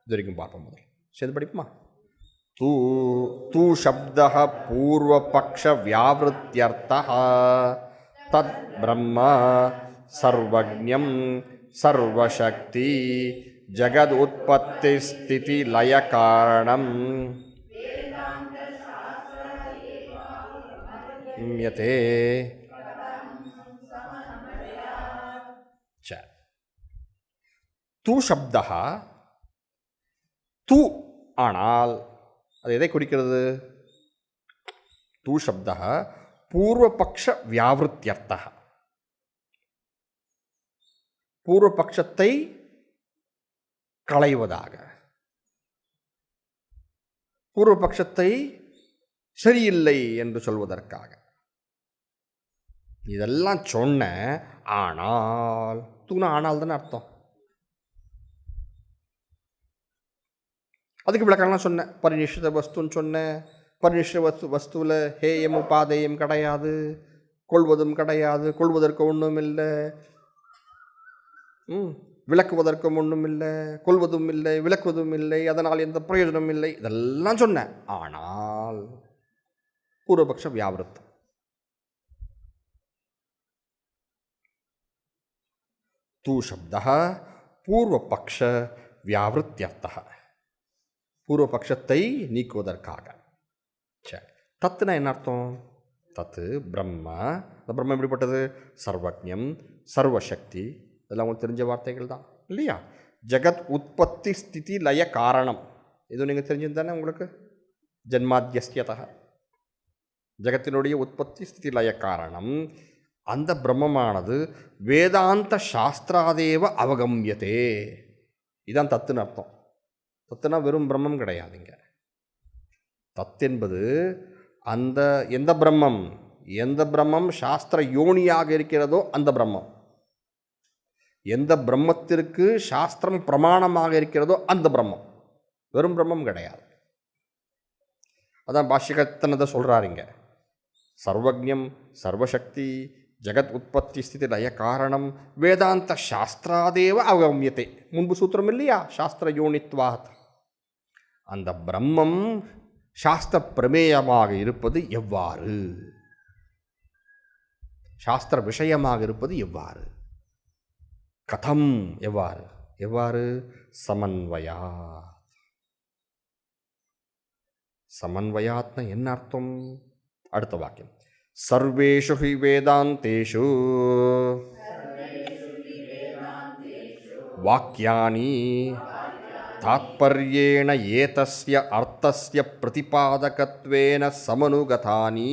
இது வரைக்கும் பார்ப்போம். முதல் சேர்ந்து படிப்புமா? தூ தூ சப்தः பூர்வபக்ஷ வியாவிருத்யர்த்தः தத் பிரம்ம சர்வஜ்ஞம் சர்வசக்தி ஜகத் உற்பத்தி ஸ்திதி லய காரணம் யதே. தூ சப்தः, தூ ஆனால் அது எதை குறிக்கிறது? தூ சப்தः பூர்வபக்ஷ வியாவிருத்யர்த்தः, பூர்வபக்ஷத்தை களைவதாக, பூர்வபக்ஷத்தை சரியில்லை என்று சொல்வதற்காக. இதெல்லாம் சொன்ன. ஆனால் தூண ஆனால் தானே அர்த்தம். அதுக்கு விளக்கம்லாம் சொன்னேன். பரிநிஷ்டித வஸ்துன்னு சொன்னேன். பரிநிஷ்ட வஸ்துவில் ஹேயம் உபாதேயம் கிடையாது, கொள்வதும் கிடையாது, கொள்வதற்கு ஒன்றும் இல்லை, விளக்குவதற்கும் ஒன்றும் இல்லை, கொள்வதும் இல்லை, விளக்குவதும் இல்லை, அதனால் எந்த பிரயோஜனமும் இல்லை, இதெல்லாம் சொன்னேன். ஆனால் பூர்வபக்ஷ வியாவிருத்தம். தூ சப்தः பூர்வபக்ஷ வியாவிருத்யர்த்தः, பூர்வபக்ஷத்தை நீக்குவதற்காக. சரி, தத்துனா என்ன அர்த்தம்? தத்து பிரம்ம. இந்த பிரம்மம் எப்படிப்பட்டது? சர்வஜ்ஞம் சர்வசக்தி. இதெல்லாம் உங்களுக்கு தெரிஞ்ச வார்த்தைகள் தான் இல்லையா? ஜகத் உற்பத்தி ஸ்திதி லய காரணம், இது நீங்கள் தெரிஞ்சிருந்தானே உங்களுக்கு. ஜன்மாத்யஸ்யதः, ஜகத்தினுடைய உற்பத்தி ஸ்திதி லய காரணம். அந்த பிரம்மமானது வேதாந்த சாஸ்திராதேவ அவகம்யதே. இதுதான் தத்துன்னு அர்த்தம். தத்துனா வெறும் பிரம்மம் கிடையாதுங்க. தத் என்பது அந்த எந்த பிரம்மம், எந்த பிரம்மம் சாஸ்திர யோனியாக இருக்கிறதோ அந்த பிரம்மம், எந்த பிரம்மத்திற்கு சாஸ்திரம் பிரமாணமாக இருக்கிறதோ அந்த பிரம்மம், வெறும் பிரம்மம் கிடையாது. அதான் பாஷ்யகத்தனதை சொல்கிறாருங்க. சர்வஜ்ஞம் சர்வசக்தி ஜகத் உற்பத்தி ஸ்திதி லய காரணம் வேதாந்த சாஸ்திராதேவ அவகம்யத்தை. முன்பு சூத்திரம் இல்லையா, சாஸ்திர யோனித்வாத். அந்த பிரம்மம் சாஸ்திர பிரமேயமாக இருப்பது எவ்வாறு, சாஸ்திர விஷயமாக இருப்பது எவ்வாறு, கதம் எவ்வாறு, எவ்வாறு சமன்வயா. சமன்வயாத்னா என்ன அர்த்தம்? அடுத்த வாக்கியம். சர்வேஷு ஹி வேதாந்தேஷு வாக்யானி தாத்பர்யேண ஏதஸ்ய அர்த்த அர்த்தஸ்ய பிரதிபாதகத்வேன சமனுகதானி.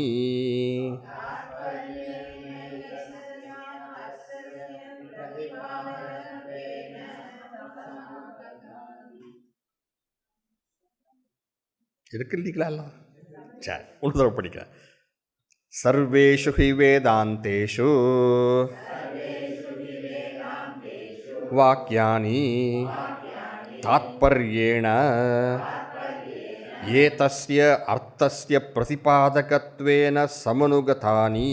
இருக்கு இல்லைங்களா எல்லாம்? சரி, ஒரு தடவை படிக்கிறேன். சர்வேஷு ஹி வேதாந்தேஷு வாக்யானி தாத்பர்யேண ஏதஸ்ய அர்த்தஸ்ய பிரதிபாதகத்வேன சமனுகதானி.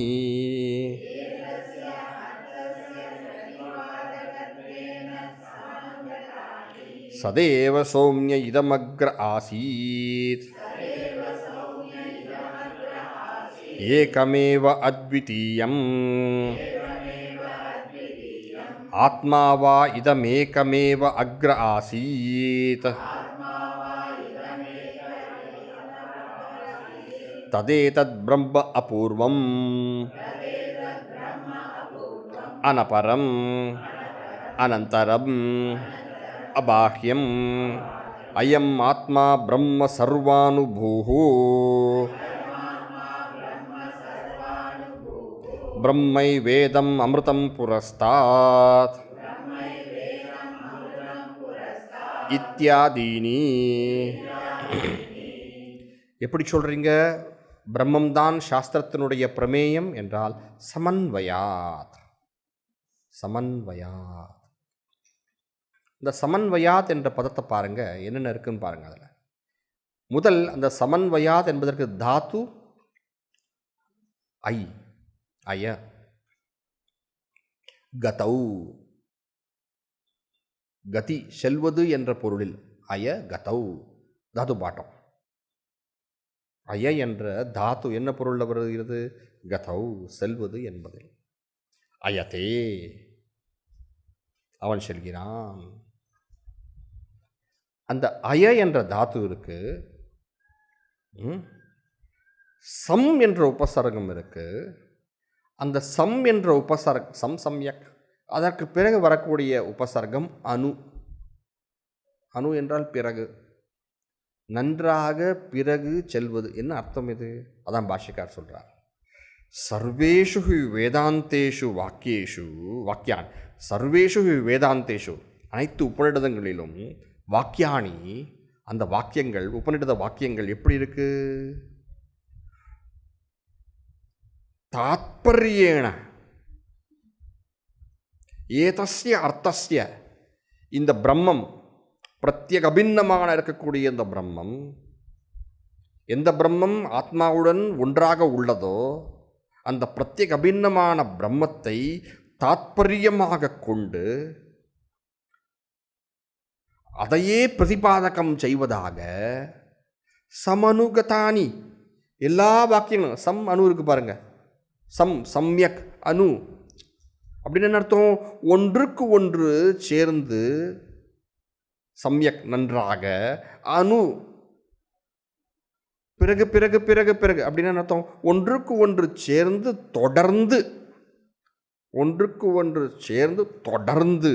சதேவ சௌம்ய இதமக்ர ஆசீத் ஏகமேவ அத்விதீயம் ஆத்மா வா இதமேகமேவ அக்ர ஆசீத் ததேதத் பிரம்ம அபூர்வம் அனபரம் அனந்தரம் அபாஹ்யம் அயம் ஆத்மா பிரம்ம சர்வானுபூஹு பிரம்மை வேதம் அமிர்தம் புரஸ்தாத் இத்யாதீனி. எப்படி சொல்கிறீங்க? பிரம்மம்தான் சாஸ்திரத்தினுடைய பிரமேயம் என்றால் சமன்வயாத். சமன்வயாத். இந்த சமன்வயாத் என்ற பதத்தை பாருங்கள், என்னென்ன இருக்குன்னு பாருங்கள். அதில் முதல் அந்த சமன்வயாத் என்பதற்கு தாத்து ஐ, அய. கதௌ, கதி செல்வது என்ற பொருளில் அய கதௌ தாது பாட்டம். அய என்ற தாத்து என்ன பொருளில் வருகிறது? கதௌ செல்வது என்பதில். அயதே அவன் செல்கிறான். அந்த அய என்ற தாத்து இருக்கு, சம் என்ற உபசர்க்கம் இருக்கு. அந்த சம் என்ற சம் சம்யக், அதற்கு பிறகு வரக்கூடிய உபசர்க்கம் அணு. அணு என்றால் பிறகு, நன்றாக பிறகு செல்வது. என்ன அர்த்தம் இது? அதான் பாஷ்யக்கார் சொல்றார். சர்வேஷு வேதாந்தேஷு வாக்கியேஷு வாக்கியான், சர்வேஷு வேதாந்தேஷு அனைத்து உபநிடதங்களிலும் வாக்கியானி அந்த வாக்கியங்கள், உபநிடத வாக்கியங்கள் எப்படி இருக்கு? தாத்பர்யேன ஏதஸ்ய அர்த்தஸ்ய, இந்த பிரம்மம் பிரத்யேக அபின்னமான இருக்கக்கூடிய இந்த பிரம்மம், எந்த பிரம்மம் ஆத்மாவுடன் ஒன்றாக உள்ளதோ அந்த பிரத்யேக அபின்னமான பிரம்மத்தை தாத்பரியமாக கொண்டு அதையே பிரதிபாதகம் செய்வதாக சமனுகதானி எல்லா வாக்கியங்களும். சம் அணு இருக்கு பாருங்க, சம் சம்யக் அணு அப்படின்னு என்ன அர்த்தம்? ஒன்றுக்கு ஒன்று சேர்ந்து, சம்யக் நன்றாக, அணு பிறகு பிறகு பிறகு பிறகு அப்படின்னு அர்த்தம்? ஒன்றுக்கு ஒன்று சேர்ந்து தொடர்ந்து, ஒன்றுக்கு ஒன்று சேர்ந்து தொடர்ந்து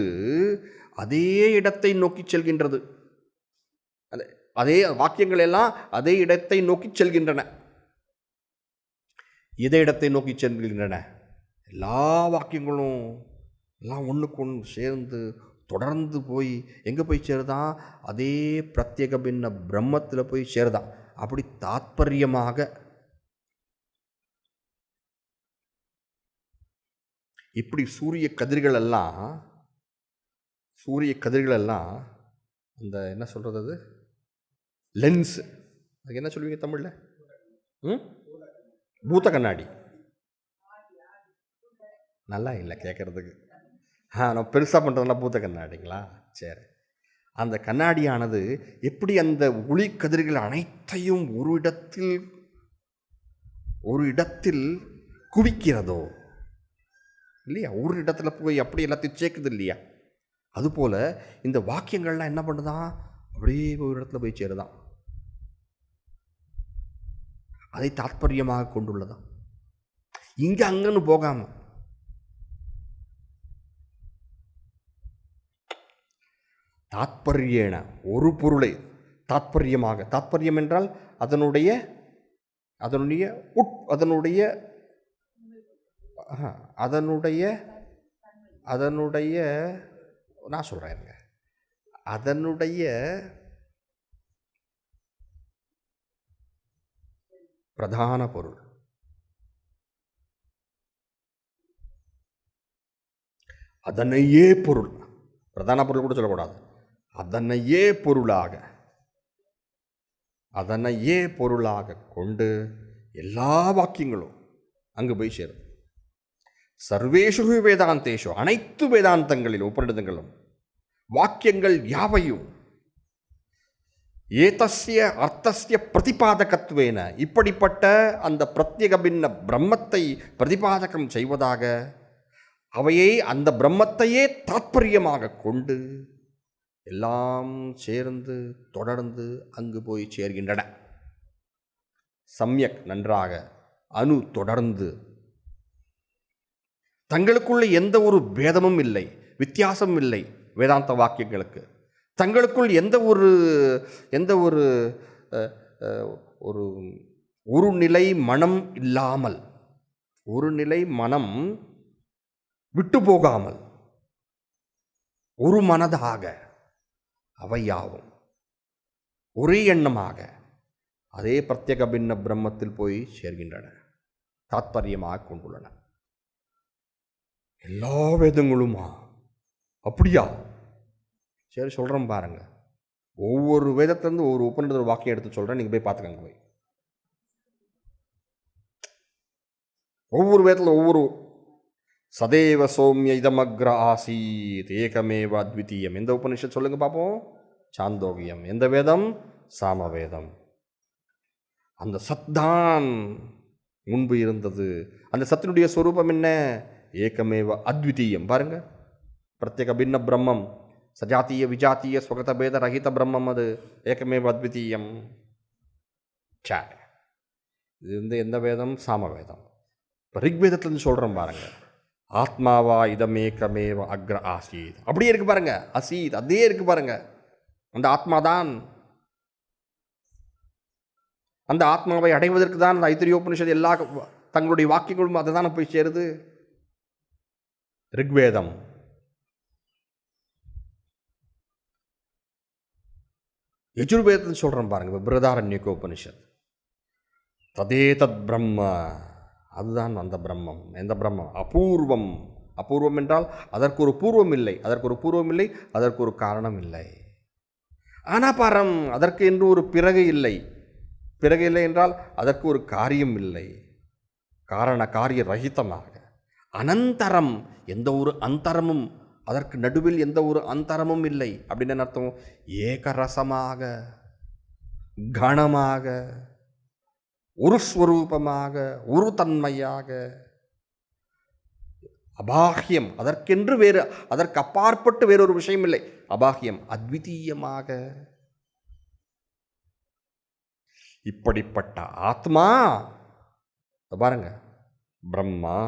அதே இடத்தை நோக்கி செல்கின்றது. அதே வாக்கியங்கள் எல்லாம் அதே இடத்தை நோக்கி செல்கின்றன. எதை இடத்தை நோக்கி செல்கின்றன? எல்லா வாக்கியங்களும் எல்லாம் ஒன்றுக்கு ஒன்று சேர்ந்து தொடர்ந்து போய் எங்கே போய் சேருதான்? அதே பிரத்யேக பின்ன பிரம்மத்தில் போய் சேருதான். அப்படி தாத்பரியமாக இப்படி சூரிய கதிர்கள் எல்லாம் அந்த என்ன சொல்கிறது, அது லென்ஸ், அதுக்கு என்ன சொல்லுவீங்க தமிழில்? பூத கண்ணாடி. நல்லா இல்லை கேட்குறதுக்கு. நான் பெருசாக பண்ணுறதுனா பூத்த கண்ணாடிங்களா? சரி. அந்த கண்ணாடியானது எப்படி அந்த ஒளி கதிர்கள் அனைத்தையும் ஒரு இடத்தில் குவிக்கிறதோ இல்லையா, ஒரு இடத்துல போய் அப்படி எல்லாத்தையும் சேர்க்குது இல்லையா, அதுபோல் இந்த வாக்கியங்கள்லாம் என்ன பண்ணுதான்? அப்படியே ஒரு இடத்துல போய் சேருதான். அதை தாத்பரியமாக கொண்டுள்ளதான். இங்கே அங்கன்னு போகாமல் தாத்பர்யேன ஒரு பொருளை தாத்பரியமாக, தாத்பரியம் என்றால் அதனுடைய அதனுடைய அதனுடைய அதனுடைய அதனுடைய நான் சொல்கிறேன், அதனுடைய பிரதான பொருள். அதனையே பொருள், பிரதான பொருள் கூட சொல்லக்கூடாது, அதனையே பொருளாக கொண்டு எல்லா வாக்கியங்களும் அங்கு போய் சேரும். சர்வேஷு வேதாந்தேஷு, அனைத்து வேதாந்தங்களிலும் உபநிடதங்களும் வாக்கியங்கள் யாவையும் ஏதஸ்ய அர்த்தஸ்ய பிரதிபாதகத்வேன, இப்படிப்பட்ட அந்த பிரத்யேக பின்ன பிரம்மத்தை பிரதிபாதகம் செய்வதாக, அவையை அந்த பிரம்மத்தையே தாத்பரியமாக கொண்டு எல்லாம் சேர்ந்து தொடர்ந்து அங்கு போய் சேர்கின்றன. சம்யக், நன்றாக, அணு, தொடர்ந்து. தங்களுக்குள்ள எந்த ஒரு பேதமும் இல்லை, வித்தியாசமும் இல்லை வேதாந்த வாக்கியங்களுக்கு. தங்களுக்குள் எந்த ஒரு ஒரு நிலை மனம் இல்லாமல், ஒரு நிலை மனம் விட்டு போகாமல் ஒரு மனதாக அவையாவும் ஒரே எண்ணமாக அதே பிரத்யேக பின்ன பிரம்மத்தில் போய் சேர்கின்றன, தாத்பரியமாக கொண்டுள்ளன. எல்லா வேதங்களுமா? அப்படியா? சரி, சொல்கிறேன் பாருங்க. ஒவ்வொரு வேதத்திலேருந்து ஒரு உபநிடத வாக்கியம் எடுத்து சொல்கிறேன், நீங்கள் போய் பார்த்துக்கங்க. போய் ஒவ்வொரு வேதத்தில் ஒவ்வொரு சதேவ சௌமிய இதமக்ர ஆசீத் ஏகமேவ அத்விதீயம். எந்த உபநிஷத் சொல்லுங்க பார்ப்போம்? சாந்தோகியம். எந்த வேதம்? சாமவேதம். அந்த சத்தான் முன்பு இருந்தது. அந்த சத்தினுடைய ஸ்வரூபம் என்ன? ஏகமேவ அத்விதீயம். பாருங்க, பிரத்யேக பின்ன பிரம்மம், சஜாத்திய விஜாத்திய ஸ்வகத பேத ரஹித பிரம்மம், அது ஏகமேவ அத்விதீயம். இது எந்த வேதம்? சாமவேதம். இப்போ ரிக்வேதத்துலேருந்து சொல்கிறோம் பாருங்க, ஆத்மாவா இதமேகமேவ அக்ர ஆசீத். அப்படியே இருக்கு பாருங்க, அசீத் அதே இருக்கு பாருங்க. அந்த ஆத்மாதான், அந்த ஆத்மாவை அடைவதற்கு தான் அந்த ஐத்திரியோபனிஷத் எல்லா தங்களுடைய வாக்கியங்களும் அதை தானே போய் சேருது. ரிக்வேதம். யஜுர்வேதத்தில் சொல்கிறோம் பாருங்க, பிருஹதாரண்யகோபனிஷத், ததே தத் பிரம்ம, அதுதான் அந்த பிரம்மம். எந்த பிரம்மம்? அபூர்வம். அபூர்வம் என்றால் அதற்கு ஒரு பூர்வம் இல்லை, அதற்கு ஒரு பூர்வம் இல்லை, அதற்கு ஒரு காரணம் இல்லை. அனபரம், அதற்கு என்று ஒரு பிறகு இல்லை. பிறகு இல்லை என்றால் அதற்கு ஒரு காரியம் இல்லை, காரண காரிய ரஹிதமாக. அனந்தரம், எந்த ஒரு அந்தரமும், அதற்கு நடுவில் எந்த ஒரு அந்தரமும் இல்லை. அப்படின்னு அர்த்தம்? ஏகரசமாக, கணமாக, ஒரு ஸ்வரூபமாக, ஒரு தன்மையாக, அபாகியம், அதற்கென்று வேறு, அதற்கு அப்பாற்பட்டு வேறொரு விஷயம் இல்லை. அபாகியம், அத்விதீயமாக. இப்படிப்பட்ட ஆத்மா பாருங்க, பிரம்மா,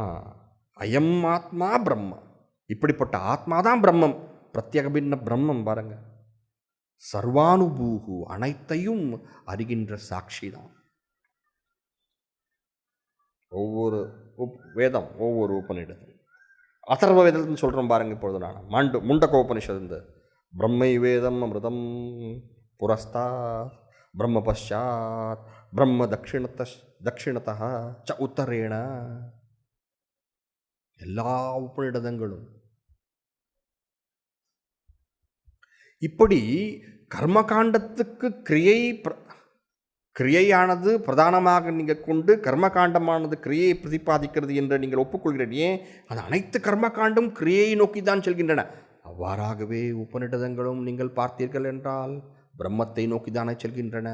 அயம் ஆத்மா பிரம்மா. இப்படிப்பட்ட ஆத்மா தான் பிரம்மம், பிரத்யேக பின்ன பிரம்மம். பாருங்க, சர்வானுபூகு, அனைத்தையும் அறிகின்ற சாட்சி தான். ஒவ்வொரு வேதம், ஒவ்வொரு உபநிடதம். அதர்வ வேதம்னு சொல்கிறோம் பாருங்க. இப்பொழுது நான் முண்டகோபனிஷத், இந்த பிரம்மை வேதம் அமிர்தம் புரஸ்தா பிரம்ம பஷாத் பிரம்ம தட்சிணத்தா ச உத்தரேண, எல்லா உபநிடதங்களும் இப்படி கர்மகாண்டத்துக்கு கிரியையானது பிரதானமாக நீங்கள் கொண்டு கர்மகாண்டமானது கிரியையை பிரதிபாதிக்கிறது என்று நீங்கள் ஒப்புக்கொள்கிறேன். ஏன்? அது அனைத்து கர்மகாண்டும் கிரியையை நோக்கி தான் செல்கின்றன. அவ்வாறாகவே உபநிடதங்களும் நீங்கள் பார்த்தீர்கள் என்றால் பிரம்மத்தை நோக்கி தானே செல்கின்றன.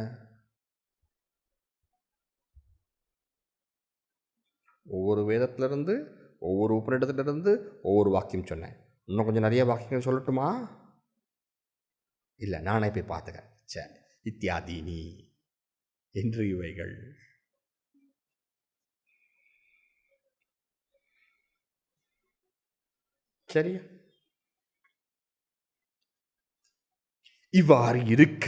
ஒவ்வொரு வேதத்திலிருந்து, ஒவ்வொரு உபநிடத்திலிருந்து ஒவ்வொரு வாக்கியம் சொன்னேன். இன்னும் கொஞ்சம் நிறைய வாக்கியங்கள் சொல்லட்டுமா? இல்லை, நானே போய் பார்த்துக்கிறேன். சரி, இத்தியாதீனி என்று இவைகள். சரியா? இவ்வாறு இருக்க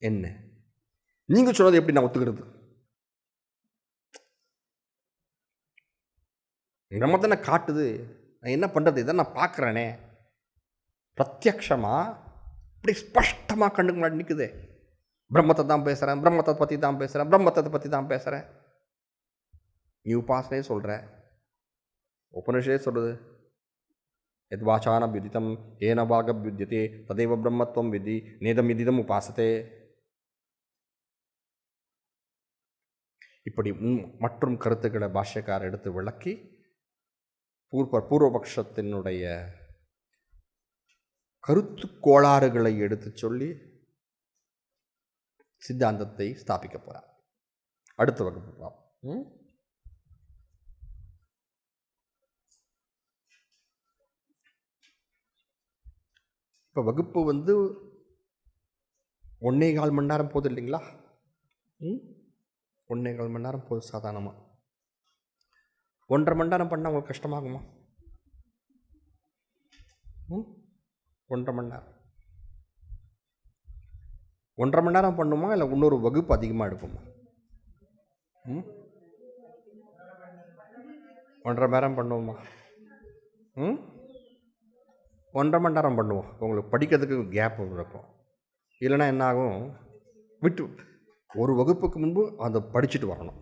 என்ன நீங்கள் சொன்னது எப்படி நான் ஒத்துக்கிறது? நம்ம தானே காட்டுது, நான் என்ன பண்ணுறது? இதை நான் பார்க்குறேனே பிரத்யக்ஷமாக, இப்படி ஸ்பஷ்டமாக கண்ணுக்கு முன்னாடி நிற்குதே. பிரம்மத்தை தான் பேசுகிறேன், பிரம்மத்தை பற்றி தான் பேசுகிறேன், பிரம்மத்தை பற்றி தான் பேசுகிறேன். நீ உபாசனே சொல்கிற, உபனிஷே சொல்லுது, எத் வாசான விதித்தம் ஏன வாக வித்தியதே ததேவ பிரம்மத்துவம் விதி நேதம் விதிதம் உபாசத்தே. இப்படி மற்றும் கருத்துக்களை பாஷ்யக்காரர் எடுத்து விளக்கி பூர்வபக்ஷத்தினுடைய கருத்து கோளாறுகளை எடுத்து சொல்லி சித்தாந்தத்தை ஸ்தாபிக்க போகிறார். அடுத்த வகுப்பு பார்ப்போம். இப்போ வகுப்பு 1.25 மணி நேரம் போகுது இல்லைங்களா? 1.25 மணி நேரம் போகுது சாதாரணமாக. 1.5 மணி நேரம் பண்ணால் உங்களுக்கு கஷ்டமாகுமா? 1.5 மணி நேரம் 1.5 மணி நேரம் பண்ணுமா, இல்லை இன்னொரு வகுப்பு அதிகமாக எடுக்குமா? 1.5 மணி நேரம் பண்ணுவோமா? 1.5 மணி நேரம் பண்ணுவோம். உங்களுக்கு படிக்கிறதுக்கு கேப் இருக்கும். இல்லைன்னா என்ன ஆகும், விட்டு ஒரு வகுப்புக்கு முன்பு அதை படிச்சுட்டு வரணும்,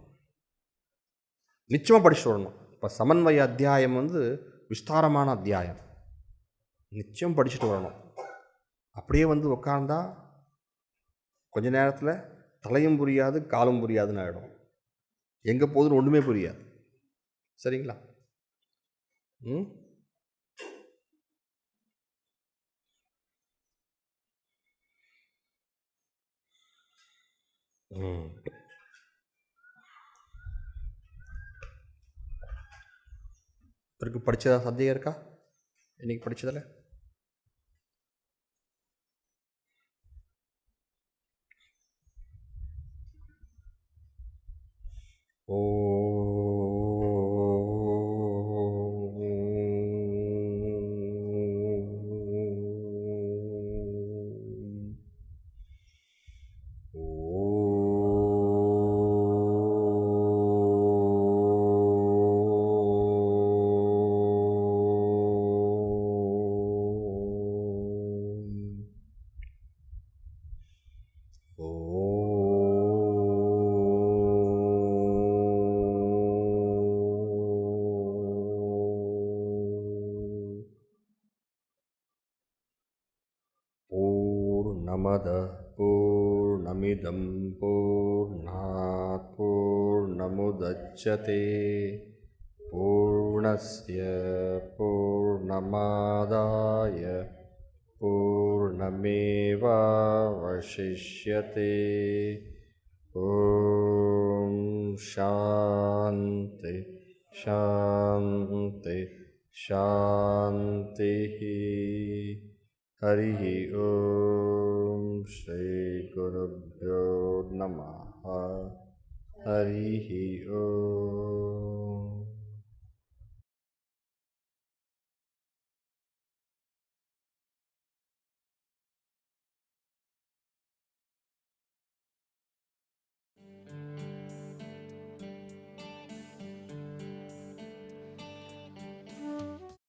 நிச்சயமாக படிச்சுட்டு வரணும். இப்போ சமன்வய அத்தியாயம் விஸ்தாரமான அத்தியாயம், நிச்சயம் படிச்சுட்டு வரணும். அப்படியே உட்கார்ந்தா கொஞ்ச நேரத்தில் தலையும் புரியாது காலும் புரியாதுன்னு ஆகிடும். எங்கே போகுதுன்னு ஒன்றுமே புரியாது. சரிங்களா? பிறகு படித்ததா சந்தேகம் இருக்கா? இன்னைக்கு படித்ததில் पूर्णमिदं पूर्णात् पूर्णमुदच्यते पूर्णस्य पूर्णमादाय पूर्णमेवावशिष्यते। ॐ शान्ति शान्ति शान्तिः। हरिः ॐ श्री गुरुभ्यो नमः। हरिः ॐ।